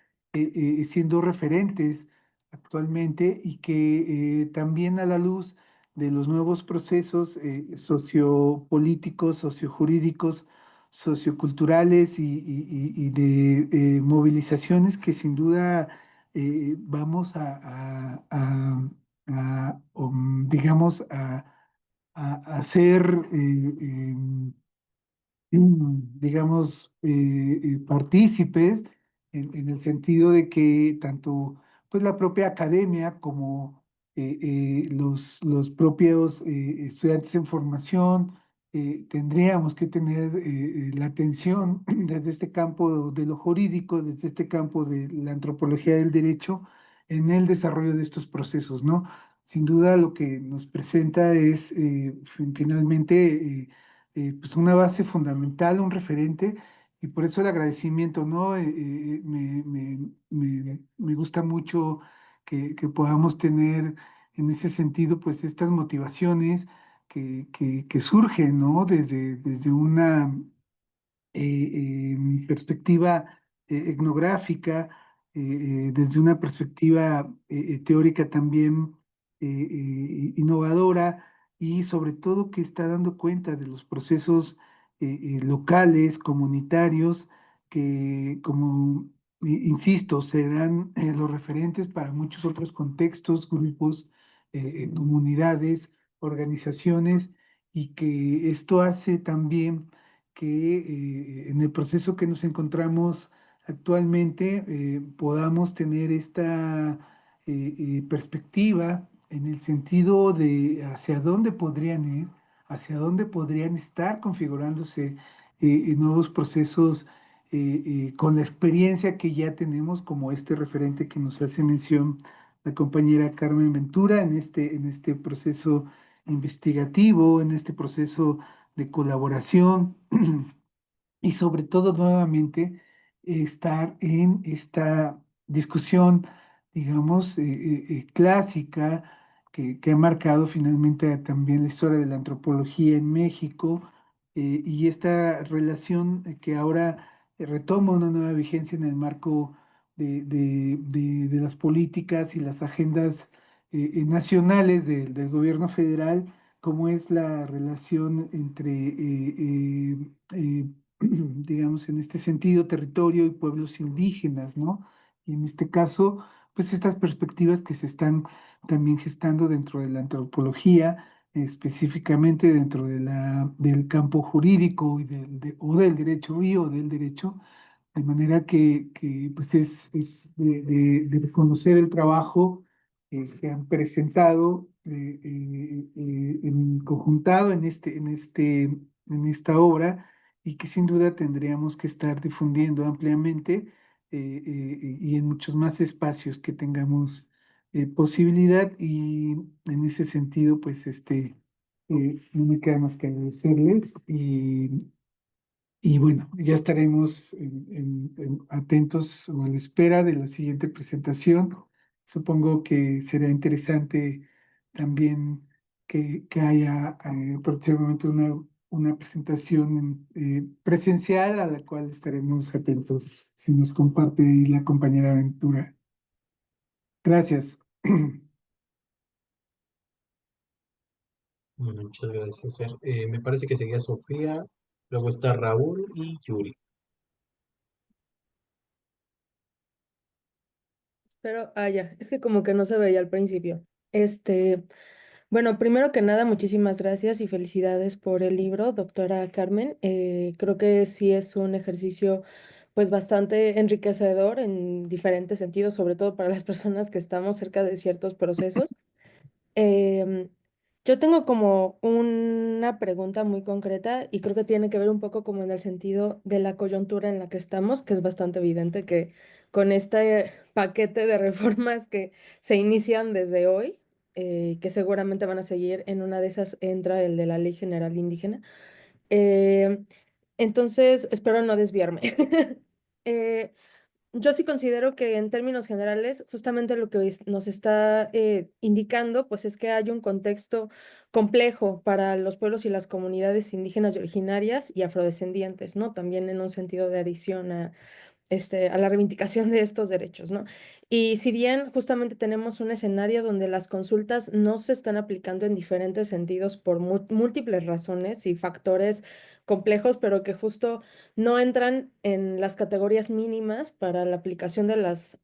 siendo referentes actualmente y que también a la luz de los nuevos procesos sociopolíticos, sociojurídicos, socioculturales y de movilizaciones que sin duda vamos digamos, a hacer digamos, partícipes en el sentido de que tanto pues, la propia academia como los propios estudiantes en formación tendríamos que tener la atención desde este campo de lo jurídico, desde este campo de la antropología del derecho en el desarrollo de estos procesos, ¿no? Sin duda lo que nos presenta es finalmente pues una base fundamental, un referente, y por eso el agradecimiento, ¿no? Me gusta mucho que podamos tener en ese sentido, pues estas motivaciones que surgen, ¿no? Desde una perspectiva etnográfica, desde una perspectiva teórica también innovadora y sobre todo que está dando cuenta de los procesos locales, comunitarios, que como insisto, serán los referentes para muchos otros contextos, grupos, comunidades, organizaciones, y que esto hace también que en el proceso que nos encontramos actualmente podamos tener esta perspectiva en el sentido de hacia dónde podrían ir, hacia dónde podrían estar configurándose nuevos procesos con la experiencia que ya tenemos, como este referente que nos hace mención la compañera Carmen Ventura en este proceso investigativo, en este proceso de colaboración y sobre todo nuevamente estar en esta discusión, digamos, clásica que ha marcado finalmente también la historia de la antropología en México y esta relación que ahora retoma una nueva vigencia en el marco de las políticas y las agendas nacionales del gobierno federal, como es la relación entre digamos, en este sentido, territorio y pueblos indígenas, ¿no? Y en este caso, pues estas perspectivas que se están también gestando dentro de la antropología, específicamente dentro del campo jurídico o del derecho o del derecho, de manera que pues es de reconocer el trabajo que han presentado conjuntado en esta obra y que sin duda tendríamos que estar difundiendo ampliamente y en muchos más espacios que tengamos posibilidad y en ese sentido pues no me queda más que agradecerles y bueno, ya estaremos atentos o a la espera de la siguiente presentación. Supongo que será interesante también que haya próximamente una presentación presencial a la cual estaremos atentos si nos comparte ahí la compañera Ventura. Gracias. Bueno, muchas gracias, Fer. Me parece que seguía Sofía, luego está Raúl y Yuri. Pero, ya, es que como que no se veía al principio. Este, bueno, primero que nada, muchísimas gracias y felicidades por el libro, doctora Carmen. Creo que sí es un ejercicio pues bastante enriquecedor en diferentes sentidos, sobre todo para las personas que estamos cerca de ciertos procesos. Em, yo tengo como una pregunta muy concreta y creo que tiene que ver un poco como en el sentido de la coyuntura en la que estamos, que es bastante evidente que con este paquete de reformas que se inician desde hoy, que seguramente van a seguir, en una de esas entra el de la Ley General Indígena. Em, entonces, espero no desviarme. Eh, yo sí considero que en términos generales, justamente lo que nos está indicando, pues es que hay un contexto complejo para los pueblos y las comunidades indígenas y originarias y afrodescendientes, ¿no? También en un sentido de adición a la reivindicación de estos derechos, ¿no? Y si bien justamente tenemos un escenario donde las consultas no se están aplicando en diferentes sentidos por múltiples razones y factores complejos, pero que justo no entran en las categorías mínimas para la aplicación de las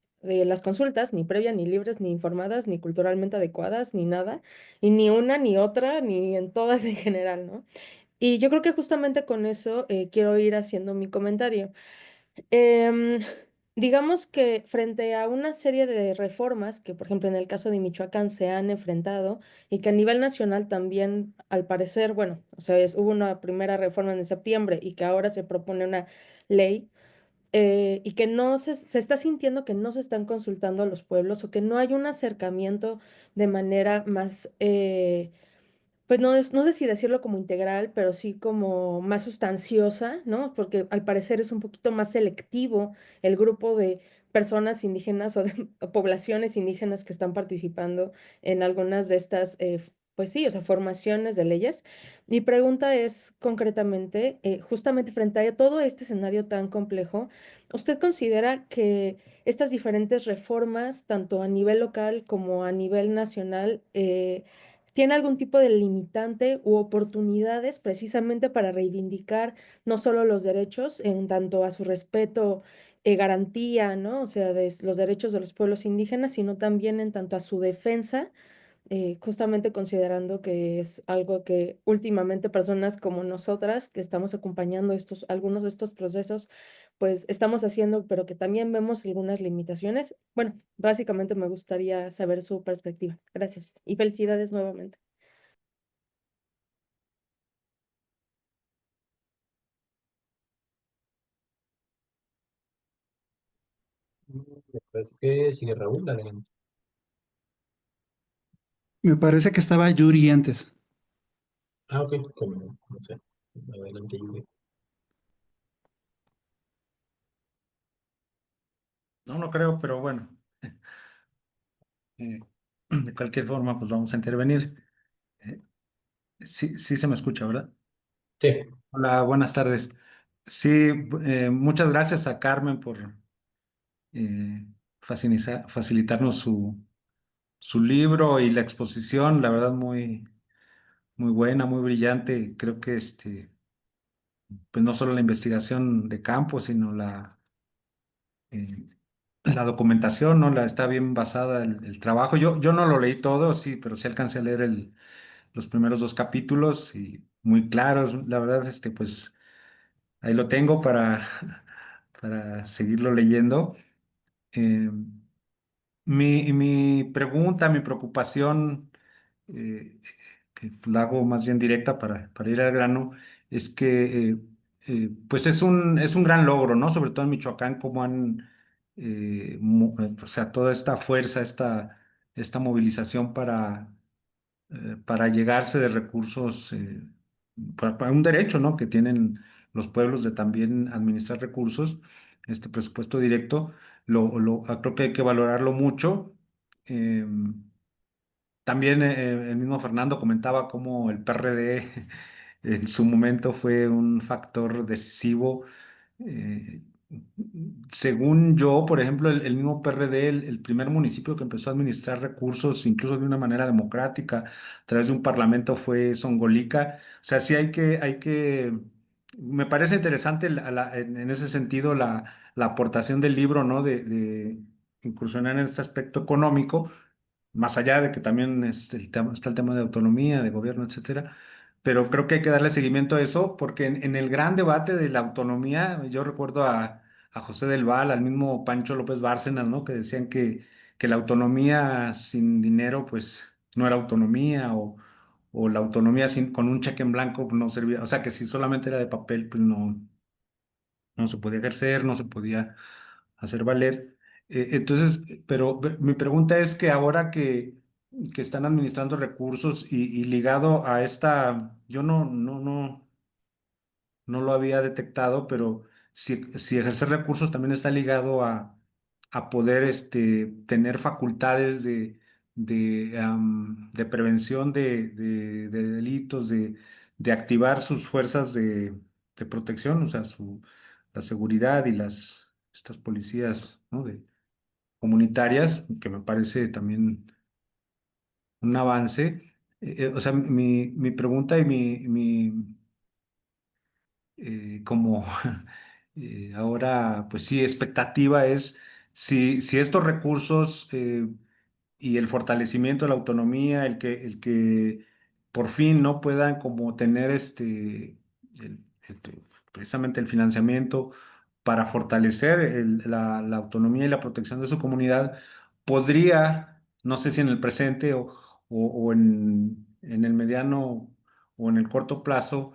consultas, ni previas, ni libres, ni informadas, ni culturalmente adecuadas, ni nada, y ni una, ni otra, ni en todas en general, ¿no? Y yo creo que justamente con eso quiero ir haciendo mi comentario. Em, digamos que frente a una serie de reformas que, por ejemplo, en el caso de Michoacán se han enfrentado y que a nivel nacional también, al parecer, bueno, o sea, hubo una primera reforma en septiembre y que ahora se propone una ley y que no se está sintiendo que no se están consultando a los pueblos o que no hay un acercamiento de manera más pues no sé si decirlo como integral, pero sí como más sustanciosa, ¿no? Porque al parecer es un poquito más selectivo el grupo de personas indígenas o de o poblaciones indígenas que están participando en algunas de estas, pues sí, o sea, formaciones de leyes. Mi pregunta es concretamente, justamente frente a todo este escenario tan complejo, ¿usted considera que estas diferentes reformas, tanto a nivel local como a nivel nacional, tiene algún tipo de limitante u oportunidades precisamente para reivindicar no solo los derechos en tanto a su respeto, garantía, ¿no? O sea, de los derechos de los pueblos indígenas, sino también en tanto a su defensa, justamente considerando que es algo que últimamente personas como nosotras que estamos acompañando algunos de estos procesos, pues estamos haciendo, pero que también vemos algunas limitaciones. Bueno, básicamente me gustaría saber su perspectiva. Gracias y felicidades nuevamente. Me parece que sigue Raúl, adelante. Me parece que estaba Yuri antes. Ah, ok, como no sé. Adelante, Yuri. No, no creo, pero bueno, eh, de cualquier forma, pues vamos a intervenir. Eh, sí, sí se me escucha, ¿verdad? Sí. Hola, buenas tardes. Sí, muchas gracias a Carmen por facilitarnos su libro y la exposición, la verdad muy, muy buena, muy brillante. Creo que pues no solo la investigación de campo, sino eh, la documentación, ¿no? Está bien basada el trabajo. Yo no lo leí todo, sí, pero sí alcancé a leer los primeros dos capítulos y muy claros. La verdad, pues ahí lo tengo para seguirlo leyendo. Eh, mi pregunta, mi preocupación, eh, que la hago más bien directa para ir al grano, es que pues es un gran logro, ¿no? Sobre todo en Michoacán, como han, o sea, toda esta fuerza, esta movilización para llegarse de recursos, para un derecho, ¿no? Que tienen los pueblos de también administrar recursos, este presupuesto directo, creo que hay que valorarlo mucho. También el mismo Fernando comentaba cómo el PRD en su momento fue un factor decisivo. eh, Según yo, por ejemplo, el mismo PRD, el primer municipio que empezó a administrar recursos, incluso de una manera democrática, a través de un parlamento, fue Songolica. O sea, sí me parece interesante en ese sentido la aportación del libro, ¿no? De incursionar en este aspecto económico más allá de que también está el tema de autonomía, de gobierno, etcétera. Pero creo que hay que darle seguimiento a eso, porque en el gran debate de la autonomía, yo recuerdo a José del Val, al mismo Pancho López Bárcenas, ¿no? Que decían que la autonomía sin dinero, pues no era autonomía, o la autonomía con un cheque en blanco pues, no servía. O sea, que si solamente era de papel, pues no se podía ejercer, no se podía hacer valer. Entonces, pero mi pregunta es que ahora que están administrando recursos y ligado a esta, yo no lo había detectado, pero si ejercer recursos también está ligado a poder tener facultades de prevención de delitos, de activar sus fuerzas de protección, o sea, la seguridad y estas policías, ¿no? Comunitarias, que me parece también un avance. O sea, mi pregunta y como ahora, pues sí, expectativa es si estos recursos y el fortalecimiento de la autonomía, el que por fin no puedan como tener precisamente el financiamiento para fortalecer la autonomía y la protección de su comunidad, podría, no sé si en el presente o en el mediano o en el corto plazo,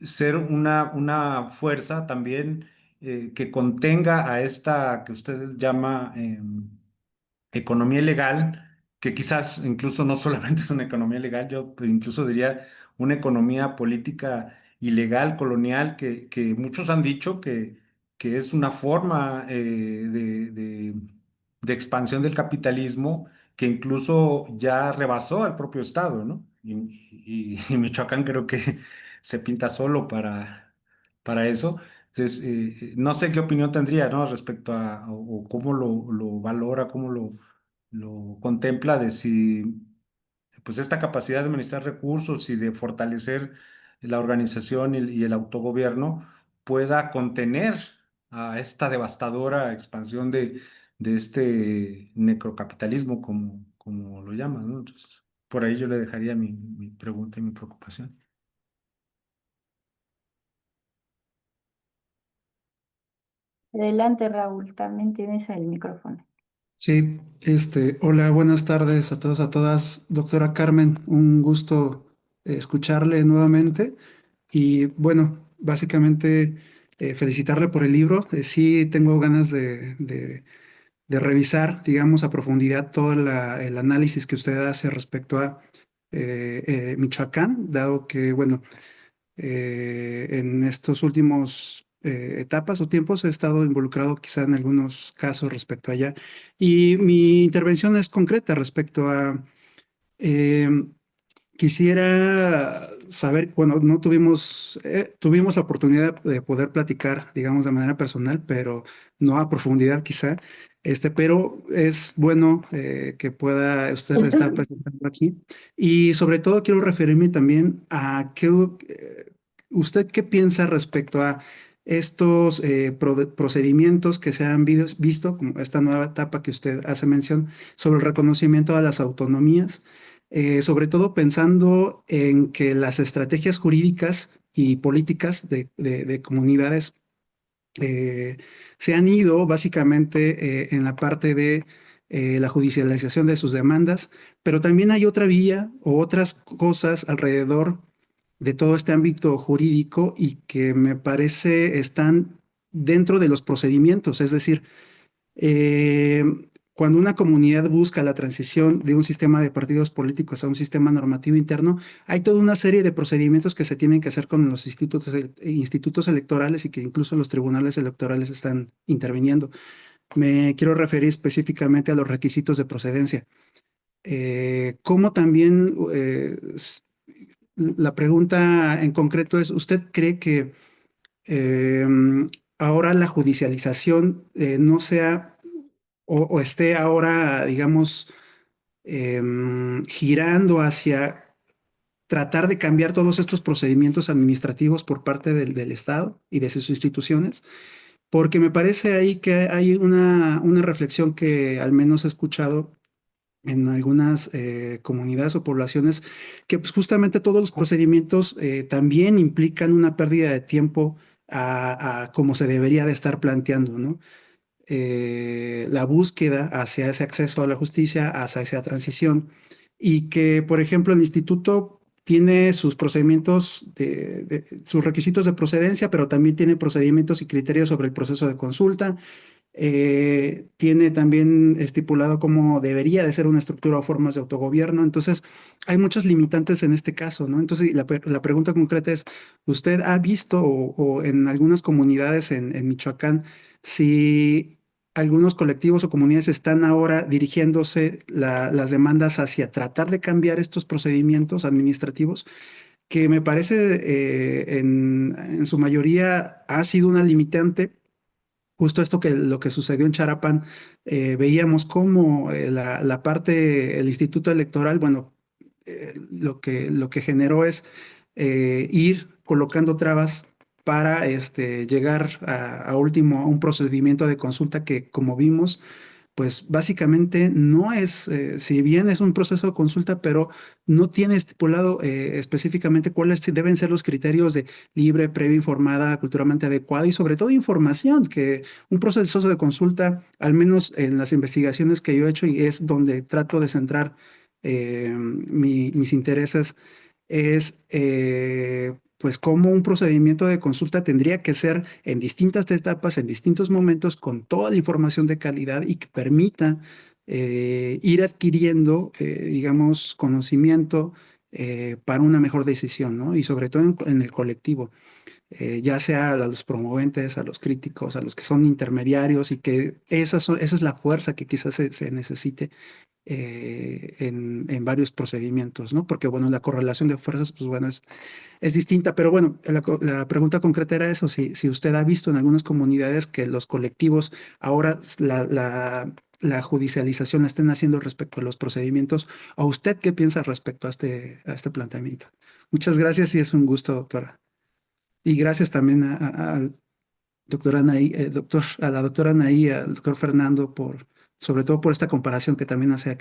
ser una fuerza también que contenga a esta que usted llama economía ilegal, que quizás incluso no solamente es una economía ilegal, yo incluso diría una economía política ilegal, colonial, que muchos han dicho que es una forma de expansión del capitalismo que incluso ya rebasó al propio Estado, ¿no? Y Michoacán creo que se pinta solo para eso. Entonces, no sé qué opinión tendría, ¿no? Respecto o cómo lo valora, cómo lo contempla de si, pues, esta capacidad de administrar recursos y de fortalecer la organización y el autogobierno pueda contener a esta devastadora expansión de este necrocapitalismo, como lo llaman, ¿no? Entonces, por ahí yo le dejaría mi pregunta y mi preocupación. Adelante, Raúl, también tienes el micrófono. Sí, hola, buenas tardes a todos, a todas. Doctora Carmen, un gusto escucharle nuevamente. Y bueno, básicamente felicitarle por el libro. Sí, tengo ganas de revisar, digamos, a profundidad todo el análisis que usted hace respecto a Michoacán, dado que, bueno, en estos últimos etapas o tiempos he estado involucrado quizá en algunos casos respecto a allá. Y mi intervención es concreta respecto a, eh, quisiera saber, bueno, no tuvimos, tuvimos la oportunidad de poder platicar, digamos, de manera personal, pero no a profundidad quizá. Pero es bueno que pueda usted estar presentando aquí. Y sobre todo quiero referirme también a qué, usted qué piensa respecto a estos procedimientos que se han visto, como esta nueva etapa que usted hace mención, sobre el reconocimiento a las autonomías, sobre todo pensando en que las estrategias jurídicas y políticas de comunidades se han ido básicamente en la parte de la judicialización de sus demandas, pero también hay otra vía o otras cosas alrededor de todo este ámbito jurídico y que me parece están dentro de los procedimientos, es decir, eh, cuando una comunidad busca la transición de un sistema de partidos políticos a un sistema normativo interno, hay toda una serie de procedimientos que se tienen que hacer con los institutos electorales y que incluso los tribunales electorales están interviniendo. Me quiero referir específicamente a los requisitos de procedencia. ¿Cómo también, la pregunta en concreto es, ¿usted cree que eh, ahora la judicialización no sea o esté ahora, digamos, girando hacia tratar de cambiar todos estos procedimientos administrativos por parte del Estado y de sus instituciones? Porque me parece ahí que hay una reflexión que al menos he escuchado en algunas comunidades o poblaciones, que pues, justamente todos los procedimientos también implican una pérdida de tiempo a como se debería de estar planteando, ¿no? La búsqueda hacia ese acceso a la justicia, hacia esa transición, y que, por ejemplo, el instituto tiene sus procedimientos, sus requisitos de procedencia, pero también tiene procedimientos y criterios sobre el proceso de consulta. Tiene también estipulado cómo debería de ser una estructura o formas de autogobierno. Entonces, hay muchas limitantes en este caso, ¿no? Entonces, la pregunta concreta es, ¿usted ha visto o en algunas comunidades en Michoacán si algunos colectivos o comunidades están ahora dirigiéndose las demandas hacia tratar de cambiar estos procedimientos administrativos, que me parece en su mayoría ha sido una limitante? justo esto lo que sucedió en Charapan, veíamos cómo la parte, el Instituto Electoral, bueno, lo que generó es ir colocando trabas para llegar a último a un procedimiento de consulta que, como vimos, pues básicamente no es, si bien es un proceso de consulta, pero no tiene estipulado específicamente cuáles deben ser los criterios de libre, previa, informada, culturalmente adecuada y sobre todo información, que un proceso de consulta, al menos en las investigaciones que yo he hecho y es donde trato de centrar mis intereses, es pues cómo un procedimiento de consulta tendría que ser en distintas etapas, en distintos momentos, con toda la información de calidad y que permita ir adquiriendo, digamos, conocimiento para una mejor decisión, ¿no? Y sobre todo en el colectivo, ya sea a los promoventes, a los críticos, a los que son intermediarios y que esa es la fuerza que quizás se necesite en varios procedimientos, ¿no? Porque, bueno, la correlación de fuerzas, pues bueno, es distinta, pero bueno, la pregunta concreta era eso, si usted ha visto en algunas comunidades que los colectivos ahora la judicialización la estén haciendo respecto a los procedimientos, ¿a usted qué piensa respecto a este planteamiento? Muchas gracias y es un gusto, doctora. Y gracias también al doctor Anaí, a la doctora Anaí, al doctor Fernando, sobre todo por esta comparación que también hace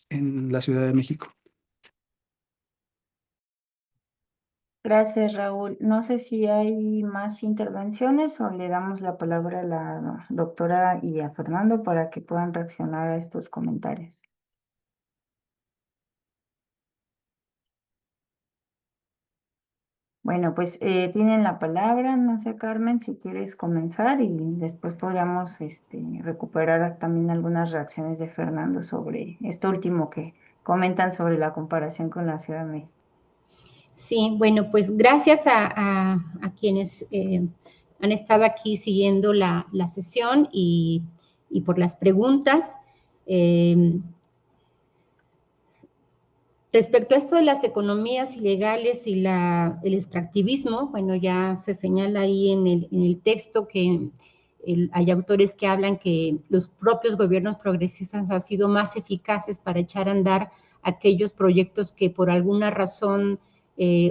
en la Ciudad de México. Gracias, Raúl. No sé si hay más intervenciones o le damos la palabra a la doctora y a Fernando para que puedan reaccionar a estos comentarios. Bueno, pues tienen la palabra, no sé, Carmen, si quieres comenzar y después podríamos recuperar también algunas reacciones de Fernando sobre esto último que comentan sobre la comparación con la Ciudad de México. Sí, bueno, pues gracias a quienes han estado aquí siguiendo la sesión y por las preguntas. Respecto a esto de las economías ilegales y el extractivismo, bueno, ya se señala ahí en el texto que hay autores que hablan que los propios gobiernos progresistas han sido más eficaces para echar a andar aquellos proyectos que por alguna razón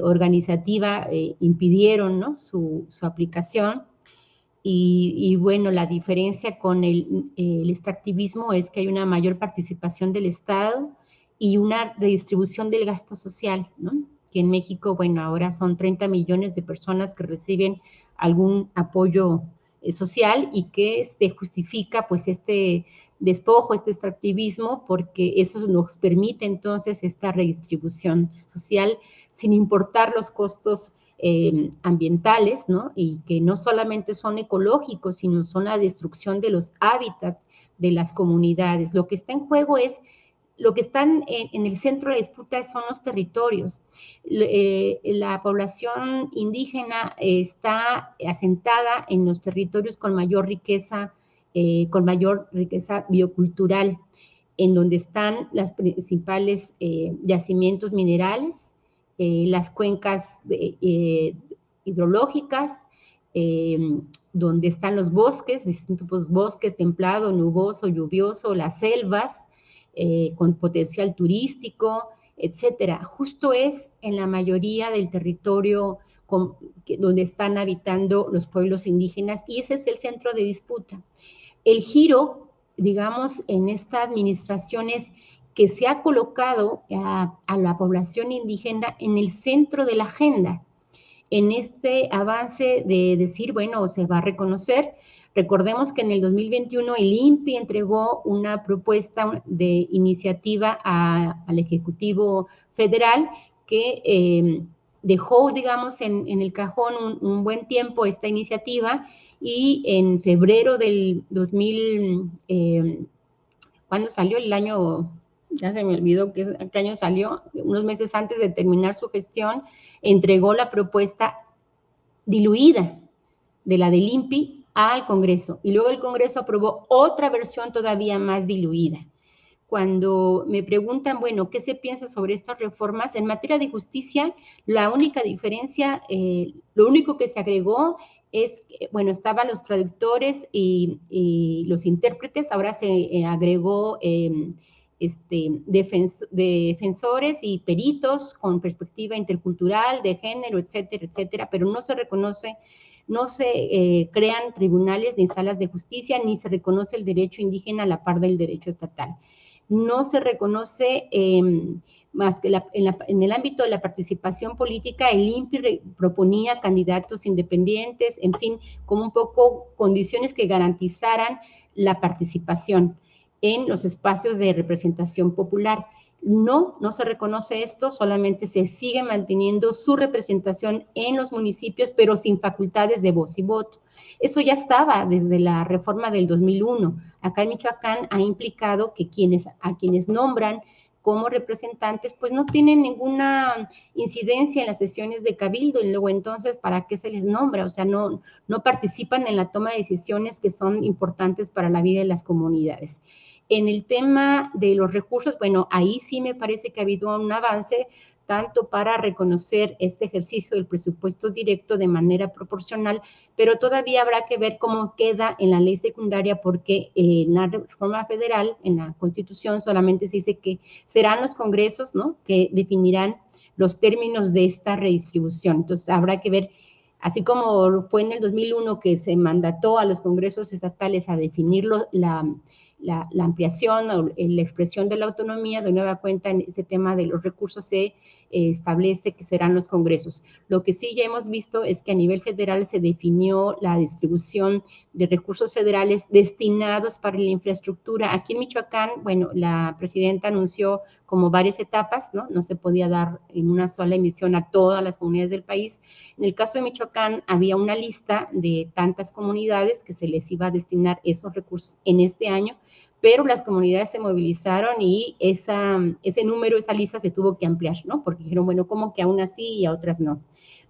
organizativa impidieron, ¿no?, su aplicación. Y bueno, la diferencia con el extractivismo es que hay una mayor participación del Estado y una redistribución del gasto social, ¿no? Que en México, bueno, ahora son 30 millones de personas que reciben algún apoyo social y que justifica pues este despojo, este extractivismo, porque eso nos permite entonces esta redistribución social sin importar los costos ambientales, ¿no? Y que no solamente son ecológicos, sino son la destrucción de los hábitats de las comunidades. Lo que está en juego es, lo que están en el centro de la disputa son los territorios. La población indígena está asentada en los territorios con mayor riqueza biocultural, en donde están los principales yacimientos minerales, las cuencas hidrológicas, donde están los bosques, distintos bosques, templado, nuboso, lluvioso, las selvas, con potencial turístico, etcétera. Justo es en la mayoría del territorio donde están habitando los pueblos indígenas y ese es el centro de disputa. El giro, digamos, en esta administración es que se ha colocado a la población indígena en el centro de la agenda, en este avance de decir, bueno, se va a reconocer. Recordemos que en el 2021 el INPI entregó una propuesta de iniciativa al Ejecutivo Federal que dejó, digamos, en el cajón un buen tiempo esta iniciativa y en febrero del 2000, ¿cuándo salió? El año, ya se me olvidó qué año salió, unos meses antes de terminar su gestión, entregó la propuesta diluida de la del INPI al Congreso y luego el Congreso aprobó otra versión todavía más diluida. Cuando me preguntan, bueno, ¿qué se piensa sobre estas reformas? En materia de justicia, la única diferencia, lo único que se agregó es, bueno, estaban los traductores y los intérpretes, ahora se agregó defensores y peritos con perspectiva intercultural, de género, etcétera, etcétera, pero no se reconoce, no se crean tribunales ni salas de justicia, ni se reconoce el derecho indígena a la par del derecho estatal. No se reconoce más que en el ámbito de la participación política, el INPI proponía candidatos independientes, en fin, como un poco condiciones que garantizaran la participación en los espacios de representación popular. No se reconoce esto, solamente se sigue manteniendo su representación en los municipios, pero sin facultades de voz y voto. Eso ya estaba desde la reforma del 2001. Acá en Michoacán ha implicado que a quienes nombran como representantes, pues no tienen ninguna incidencia en las sesiones de cabildo, y luego entonces, ¿para qué se les nombra? O sea, no participan en la toma de decisiones que son importantes para la vida de las comunidades. En el tema de los recursos, bueno, ahí sí me parece que ha habido un avance, tanto para reconocer este ejercicio del presupuesto directo de manera proporcional, pero todavía habrá que ver cómo queda en la ley secundaria, porque en la reforma federal, en la Constitución, solamente se dice que serán los congresos, ¿no?, que definirán los términos de esta redistribución. Entonces, habrá que ver, así como fue en el 2001 que se mandató a los congresos estatales a definirlo, la ampliación o la expresión de la autonomía, de nueva cuenta en ese tema de los recursos se establece que serán los congresos. Lo que sí ya hemos visto es que a nivel federal se definió la distribución de recursos federales destinados para la infraestructura. Aquí en Michoacán, bueno, la presidenta anunció como varias etapas, ¿no? No se podía dar en una sola emisión a todas las comunidades del país. En el caso de Michoacán había una lista de tantas comunidades que se les iba a destinar esos recursos en este año, pero las comunidades se movilizaron y ese número, esa lista se tuvo que ampliar, ¿no? Porque dijeron, bueno, ¿cómo que a unas sí y a otras no?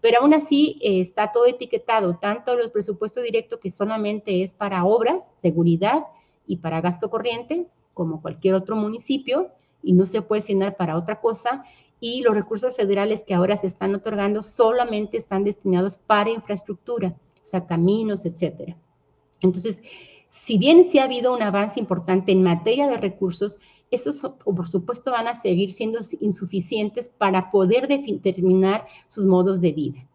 Pero aún así está todo etiquetado, tanto los presupuestos directos, que solamente es para obras, seguridad y para gasto corriente, como cualquier otro municipio, y no se puede asignar para otra cosa, y los recursos federales que ahora se están otorgando solamente están destinados para infraestructura, o sea, caminos, etcétera. Entonces, si bien sí ha habido un avance importante en materia de recursos, esos, por supuesto, van a seguir siendo insuficientes para poder determinar sus modos de vida.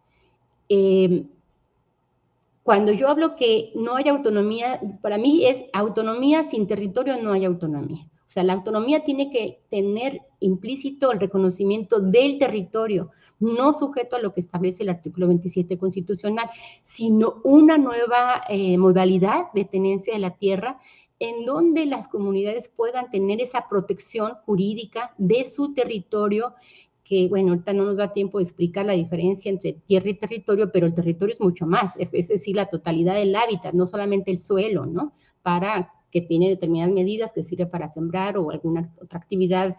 Cuando yo hablo que no hay autonomía, para mí es autonomía sin territorio, no hay autonomía. O sea, la autonomía tiene que tener implícito el reconocimiento del territorio, no sujeto a lo que establece el artículo 27 constitucional, sino una nueva modalidad de tenencia de la tierra en donde las comunidades puedan tener esa protección jurídica de su territorio, que, bueno, ahorita no nos da tiempo de explicar la diferencia entre tierra y territorio, pero el territorio es mucho más, es decir, la totalidad del hábitat, no solamente el suelo, ¿no? Para que tiene determinadas medidas que sirve para sembrar o alguna otra actividad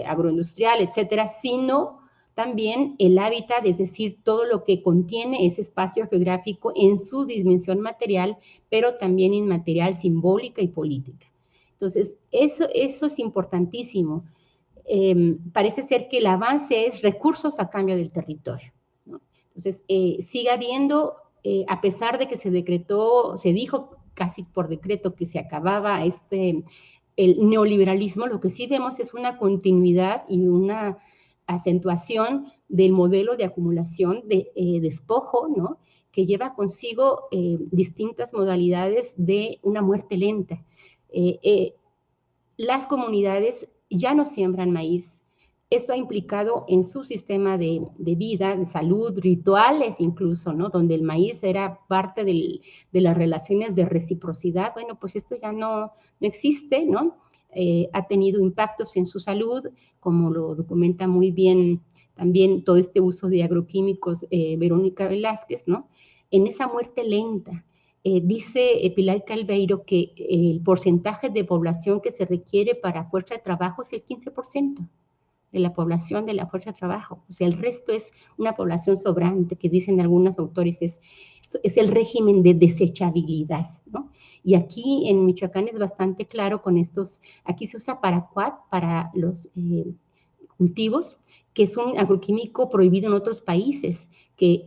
agroindustrial, etcétera, sino también el hábitat, es decir, todo lo que contiene ese espacio geográfico en su dimensión material, pero también inmaterial, simbólica y política. Entonces, eso es importantísimo. Parece ser que el avance es recursos a cambio del territorio, ¿no? Entonces, sigue habiendo, a pesar de que se dijo casi por decreto que se acababa el neoliberalismo, lo que sí vemos es una continuidad y una acentuación del modelo de acumulación de despojo, ¿no?, que lleva consigo distintas modalidades de una muerte lenta. Las comunidades ya no siembran maíz. Esto ha implicado en su sistema de vida, de salud, rituales incluso, ¿no?, donde el maíz era parte de las relaciones de reciprocidad. Bueno, pues esto ya no existe, ¿no? Ha tenido impactos en su salud, como lo documenta muy bien también todo este uso de agroquímicos, Verónica Velázquez, ¿no?, en esa muerte lenta. Dice Pilar Calveiro que el porcentaje de población que se requiere para fuerza de trabajo es el 15% de la población de la fuerza de trabajo. O sea, el resto es una población sobrante, que dicen algunos autores es el régimen de desechabilidad, ¿no? Y aquí en Michoacán es bastante claro con estos, aquí se usa paraquat para los cultivos, que es un agroquímico prohibido en otros países, que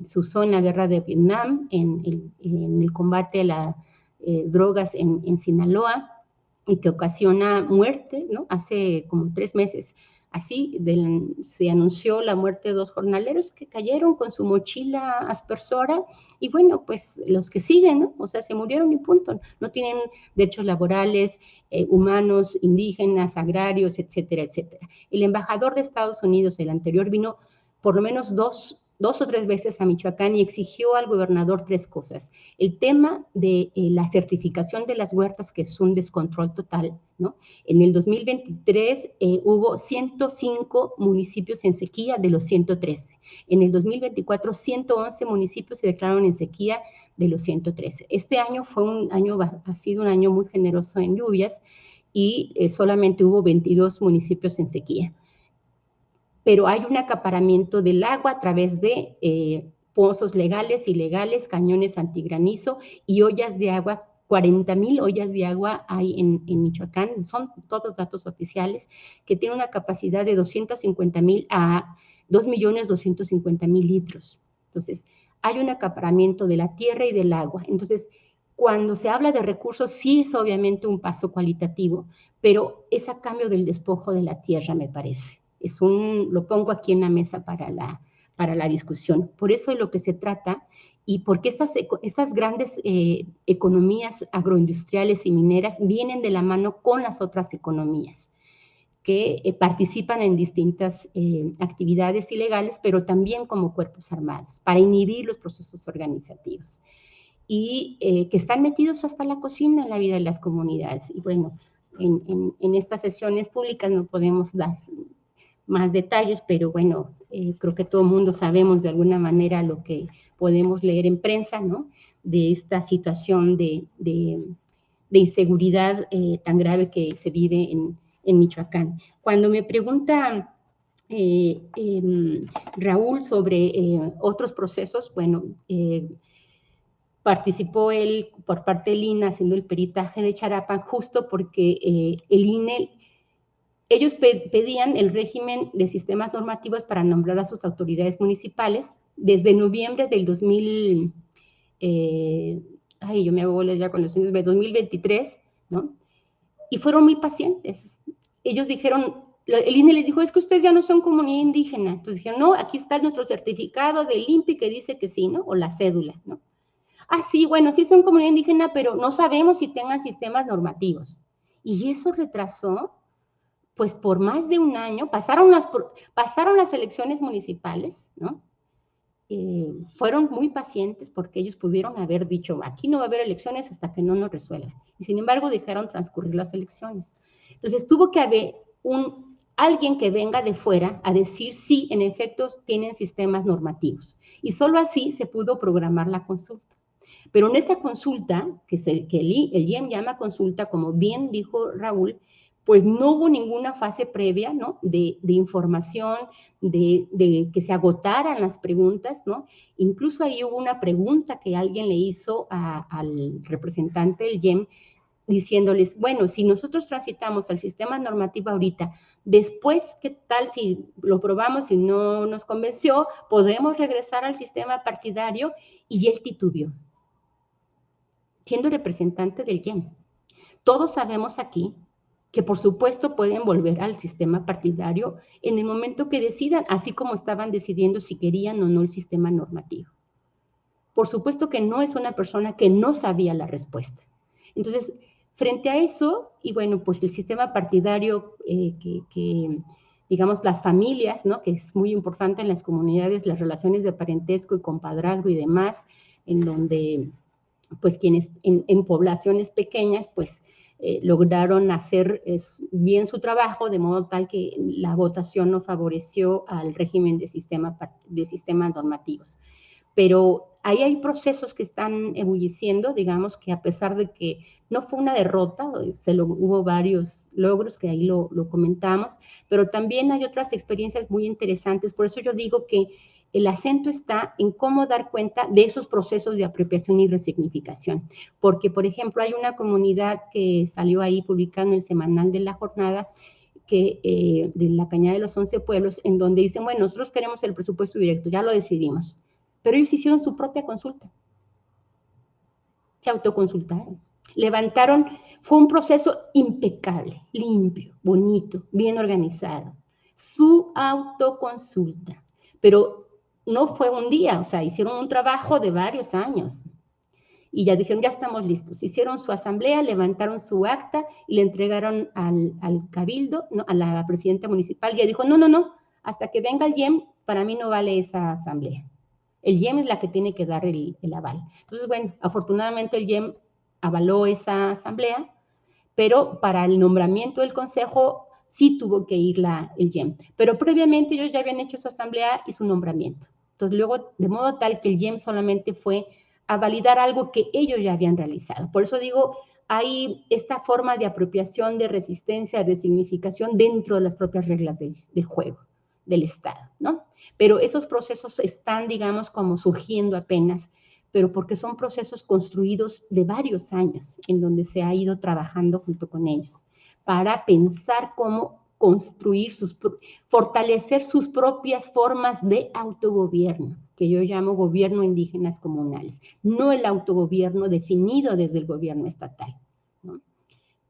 se usó en la guerra de Vietnam, en el combate a las drogas en Sinaloa, y que ocasiona muerte, ¿no? Hace como 3 meses, así, se anunció la muerte de 2 jornaleros que cayeron con su mochila aspersora, y bueno, pues los que siguen, ¿no? O sea, se murieron y punto, no tienen derechos laborales, humanos, indígenas, agrarios, etcétera, etcétera. El embajador de Estados Unidos, el anterior, vino por lo menos dos o 3 veces a Michoacán y exigió al gobernador 3 cosas. El tema de la certificación de las huertas, que es un descontrol total, ¿no? En el 2023 hubo 105 municipios en sequía de los 113. En el 2024, 111 municipios se declararon en sequía de los 113. Este año ha sido un año muy generoso en lluvias y solamente hubo 22 municipios en sequía. Pero hay un acaparamiento del agua a través de pozos legales, ilegales, cañones antigranizo y ollas de agua. 40,000 ollas de agua hay en Michoacán, son todos datos oficiales, que tienen una capacidad de 250,000 a 2,250,000 litros. Entonces, hay un acaparamiento de la tierra y del agua. Entonces, cuando se habla de recursos, sí es obviamente un paso cualitativo, pero es a cambio del despojo de la tierra, me parece. Lo pongo aquí en la mesa para la discusión. Por eso de lo que se trata, y porque estas grandes economías agroindustriales y mineras vienen de la mano con las otras economías que participan en distintas actividades ilegales, pero también como cuerpos armados, para inhibir los procesos organizativos. Y que están metidos hasta la cocina en la vida de las comunidades. Y bueno, en estas sesiones públicas no podemos dar más detalles, pero bueno, creo que todo el mundo sabemos de alguna manera lo que podemos leer en prensa, ¿no? De esta situación de inseguridad tan grave que se vive en Michoacán. Cuando me pregunta Raúl sobre otros procesos, bueno, participó él por parte del INE haciendo el peritaje de Charapan justo porque el INE... Ellos pedían el régimen de sistemas normativos para nombrar a sus autoridades municipales desde noviembre del 2023, ¿no? Y fueron muy pacientes. Ellos dijeron, el INE les dijo, es que ustedes ya no son comunidad indígena. Entonces dijeron, no, aquí está nuestro certificado del INPI que dice que sí, ¿no? O la cédula, ¿no? Ah, sí, bueno, sí son comunidad indígena, pero no sabemos si tengan sistemas normativos. Y eso retrasó, pues por más de un año, pasaron las elecciones municipales, ¿no? Fueron muy pacientes porque ellos pudieron haber dicho, aquí no va a haber elecciones hasta que no nos resuelvan. Y sin embargo dejaron transcurrir las elecciones. Entonces tuvo que haber alguien que venga de fuera a decir sí, en efecto, tienen sistemas normativos. Y solo así se pudo programar la consulta. Pero en esta consulta, que el IEM llama consulta, como bien dijo Raúl, pues no hubo ninguna fase previa, ¿no? De información, de que se agotaran las preguntas, ¿no? Incluso ahí hubo una pregunta que alguien le hizo al representante del IEM, diciéndoles, bueno, si nosotros transitamos al sistema normativo ahorita, después, ¿qué tal si lo probamos y no nos convenció? ¿Podemos regresar al sistema partidario? Y él titubeó, siendo representante del IEM. Todos sabemos aquí que por supuesto pueden volver al sistema partidario en el momento que decidan, así como estaban decidiendo si querían o no el sistema normativo. Por supuesto que no es una persona que no sabía la respuesta. Entonces, frente a eso, y bueno, pues el sistema partidario digamos, las familias, ¿no? Que es muy importante en las comunidades, las relaciones de parentesco y compadrazgo y demás, en donde, pues, quienes en poblaciones pequeñas, pues, lograron hacer bien su trabajo, de modo tal que la votación no favoreció al régimen de sistemas normativos. Pero ahí hay procesos que están ebulliciendo, digamos que a pesar de que no fue una derrota, hubo varios logros que ahí lo comentamos, pero también hay otras experiencias muy interesantes. Por eso yo digo que el acento está en cómo dar cuenta de esos procesos de apropiación y resignificación. Porque, por ejemplo, hay una comunidad que salió ahí publicada en el semanal de la jornada de la Cañada de los 11 Pueblos, en donde dicen, bueno, nosotros queremos el presupuesto directo, ya lo decidimos, pero ellos hicieron su propia consulta, se autoconsultaron, levantaron, fue un proceso impecable, limpio, bonito, bien organizado, su autoconsulta, pero no fue un día, o sea, hicieron un trabajo de varios años, y ya dijeron, ya estamos listos. Hicieron su asamblea, levantaron su acta y le entregaron al cabildo, ¿no? A la presidenta municipal, y ella dijo, no, hasta que venga el IEM, para mí no vale esa asamblea. El IEM es la que tiene que dar el aval. Entonces, bueno, afortunadamente el IEM avaló esa asamblea, pero para el nombramiento del consejo sí tuvo que ir el IEM. Pero previamente ellos ya habían hecho su asamblea y su nombramiento. Entonces, luego, de modo tal que el IEM solamente fue a validar algo que ellos ya habían realizado. Por eso digo, hay esta forma de apropiación, de resistencia, de resignificación dentro de las propias reglas del juego, del Estado, ¿no? Pero esos procesos están, digamos, como surgiendo apenas, pero porque son procesos construidos de varios años, en donde se ha ido trabajando junto con ellos, para pensar cómo construir fortalecer sus propias formas de autogobierno, que yo llamo gobierno indígenas comunales, no el autogobierno definido desde el gobierno estatal, ¿no?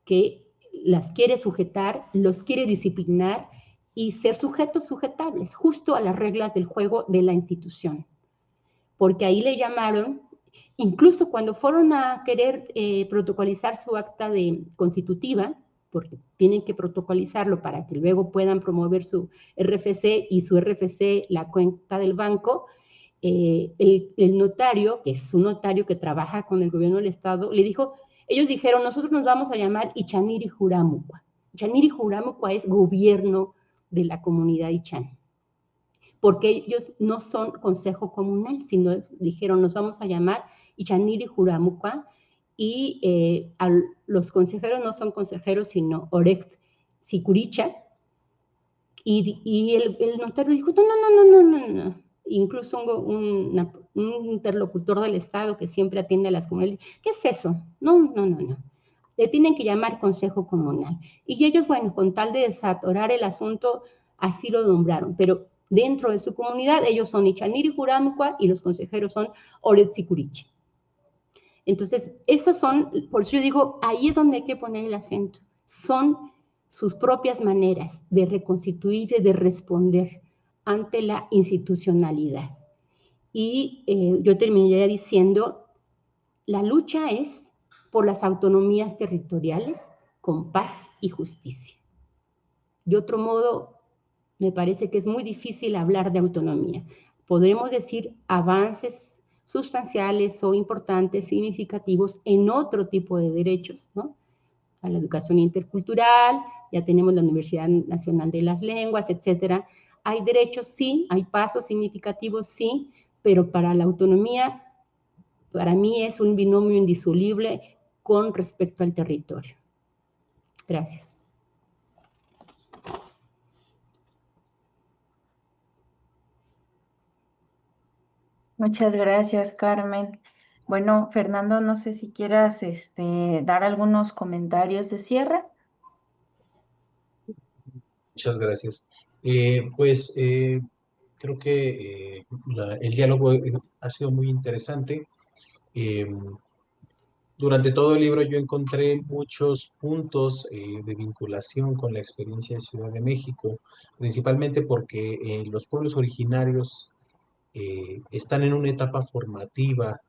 Que las quiere sujetar, los quiere disciplinar y ser sujetos sujetables, justo a las reglas del juego de la institución. Porque ahí le llamaron, incluso cuando fueron a querer protocolizar su acta constitutiva, porque tienen que protocolizarlo para que luego puedan promover su RFC y su RFC la cuenta del banco, el notario, que es un notario que trabaja con el gobierno del Estado, le dijo, ellos dijeron, nosotros nos vamos a llamar Ichaniri Juramucua. Ichaniri Juramucua es gobierno de la comunidad Ichan, porque ellos no son consejo comunal, sino dijeron, nos vamos a llamar Ichaniri Juramucua, y los consejeros no son consejeros, sino Orect Sicuricha, y el notario dijo, no. Incluso un interlocutor del Estado que siempre atiende a las comunidades, ¿qué es eso? No. Le tienen que llamar consejo comunal. Y ellos, bueno, con tal de desatorar el asunto, así lo nombraron, pero dentro de su comunidad, ellos son Ichaniri Juramucua y los consejeros son Orect Sicuricha. Entonces, esos son, por eso yo digo, ahí es donde hay que poner el acento. Son sus propias maneras de reconstituir y de responder ante la institucionalidad. Y yo terminaría diciendo, la lucha es por las autonomías territoriales con paz y justicia. De otro modo, me parece que es muy difícil hablar de autonomía. Podremos decir avances sustanciales o importantes, significativos en otro tipo de derechos, ¿no? A la educación intercultural, ya tenemos la Universidad Nacional de las Lenguas, etcétera. Hay derechos, sí, hay pasos significativos, sí, pero para la autonomía, para mí es un binomio indisoluble con respecto al territorio. Gracias. Muchas gracias, Carmen. Bueno, Fernando, no sé si quieras dar algunos comentarios de cierre. Muchas gracias. Creo que el diálogo ha sido muy interesante. Durante todo el libro yo encontré muchos puntos de vinculación con la experiencia de Ciudad de México, principalmente porque los pueblos originarios están en una etapa formativa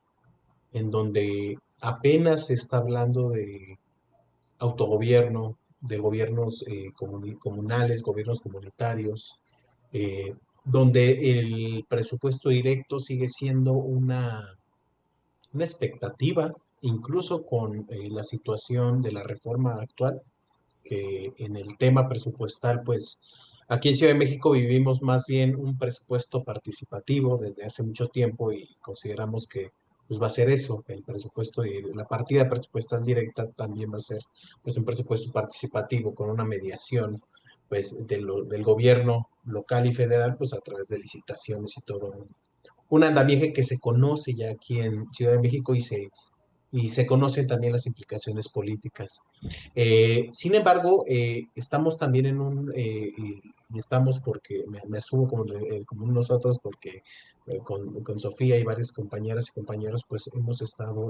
en donde apenas se está hablando de autogobierno, de gobiernos comunales, gobiernos comunitarios, donde el presupuesto directo sigue siendo una expectativa, incluso con la situación de la reforma actual, que en el tema presupuestal, pues aquí en Ciudad de México vivimos más bien un presupuesto participativo desde hace mucho tiempo y consideramos que pues va a ser eso, el presupuesto y la partida presupuestal directa también va a ser pues un presupuesto participativo con una mediación pues del gobierno local y federal pues a través de licitaciones y todo un andamiaje que se conoce ya aquí en Ciudad de México y se conocen también las implicaciones políticas. Sin embargo, estamos también y estamos porque me asumo como nosotros, porque con Sofía y varias compañeras y compañeros, pues hemos estado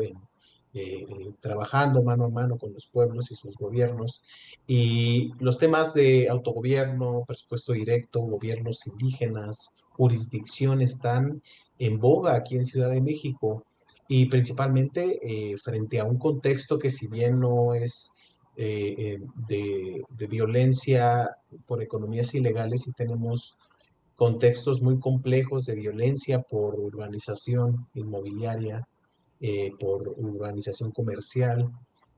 trabajando mano a mano con los pueblos y sus gobiernos, y los temas de autogobierno, presupuesto directo, gobiernos indígenas, jurisdicción están en boga aquí en Ciudad de México, y principalmente frente a un contexto que, si bien no es de violencia por economías ilegales, sí tenemos contextos muy complejos de violencia por urbanización inmobiliaria, por urbanización comercial,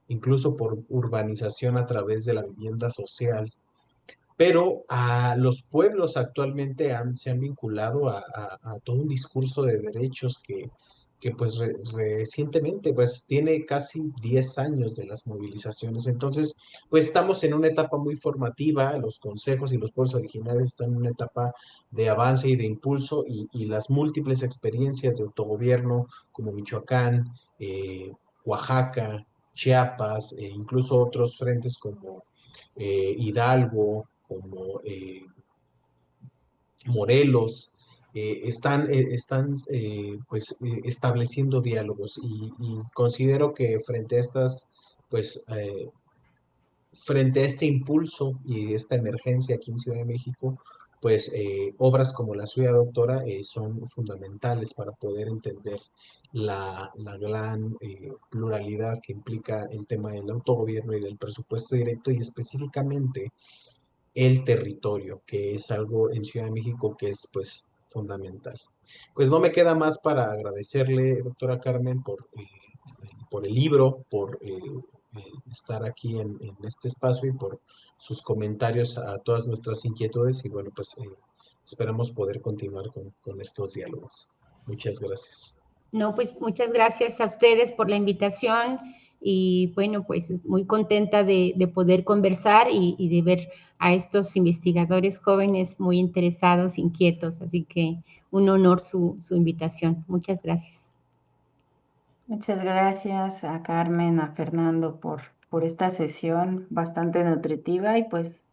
incluso por urbanización a través de la vivienda social. Pero a los pueblos actualmente se han vinculado a todo un discurso de derechos que pues recientemente, pues tiene casi 10 años de las movilizaciones. Entonces, pues estamos en una etapa muy formativa, los consejos y los pueblos originarios están en una etapa de avance y de impulso, y las múltiples experiencias de autogobierno como Michoacán, Oaxaca, Chiapas, e incluso otros frentes como Hidalgo, como Morelos, están pues estableciendo diálogos, y considero que pues frente a este impulso y esta emergencia aquí en Ciudad de México, pues obras como La Suya Doctora son fundamentales para poder entender la gran pluralidad que implica el tema del autogobierno y del presupuesto directo, y específicamente el territorio, que es algo en Ciudad de México que es pues fundamental. Pues no me queda más para agradecerle, doctora Carmen, por el libro, por estar aquí en este espacio, y por sus comentarios a todas nuestras inquietudes, y bueno, pues esperamos poder continuar con estos diálogos. Muchas gracias. No, pues muchas gracias a ustedes por la invitación, y bueno, pues muy contenta de poder conversar y de ver a estos investigadores jóvenes muy interesados, inquietos, así que un honor su invitación. Muchas gracias. Muchas gracias a Carmen, a Fernando por esta sesión bastante nutritiva, y pues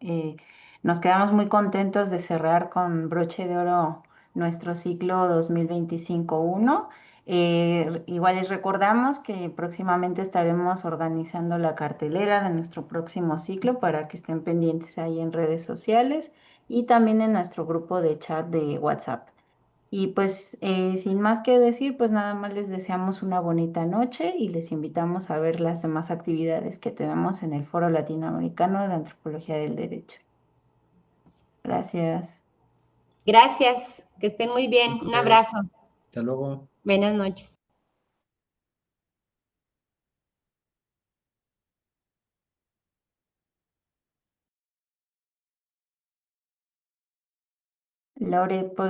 nos quedamos muy contentos de cerrar con broche de oro nuestro ciclo 2025-1. Igual les recordamos que próximamente estaremos organizando la cartelera de nuestro próximo ciclo para que estén pendientes ahí en redes sociales y también en nuestro grupo de chat de WhatsApp. Y pues sin más que decir, pues nada más les deseamos una bonita noche y les invitamos a ver las demás actividades que tenemos en el Foro Latinoamericano de Antropología del Derecho. Gracias. Gracias, que estén muy bien. Un abrazo. Hasta luego. Buenas noches. Lore,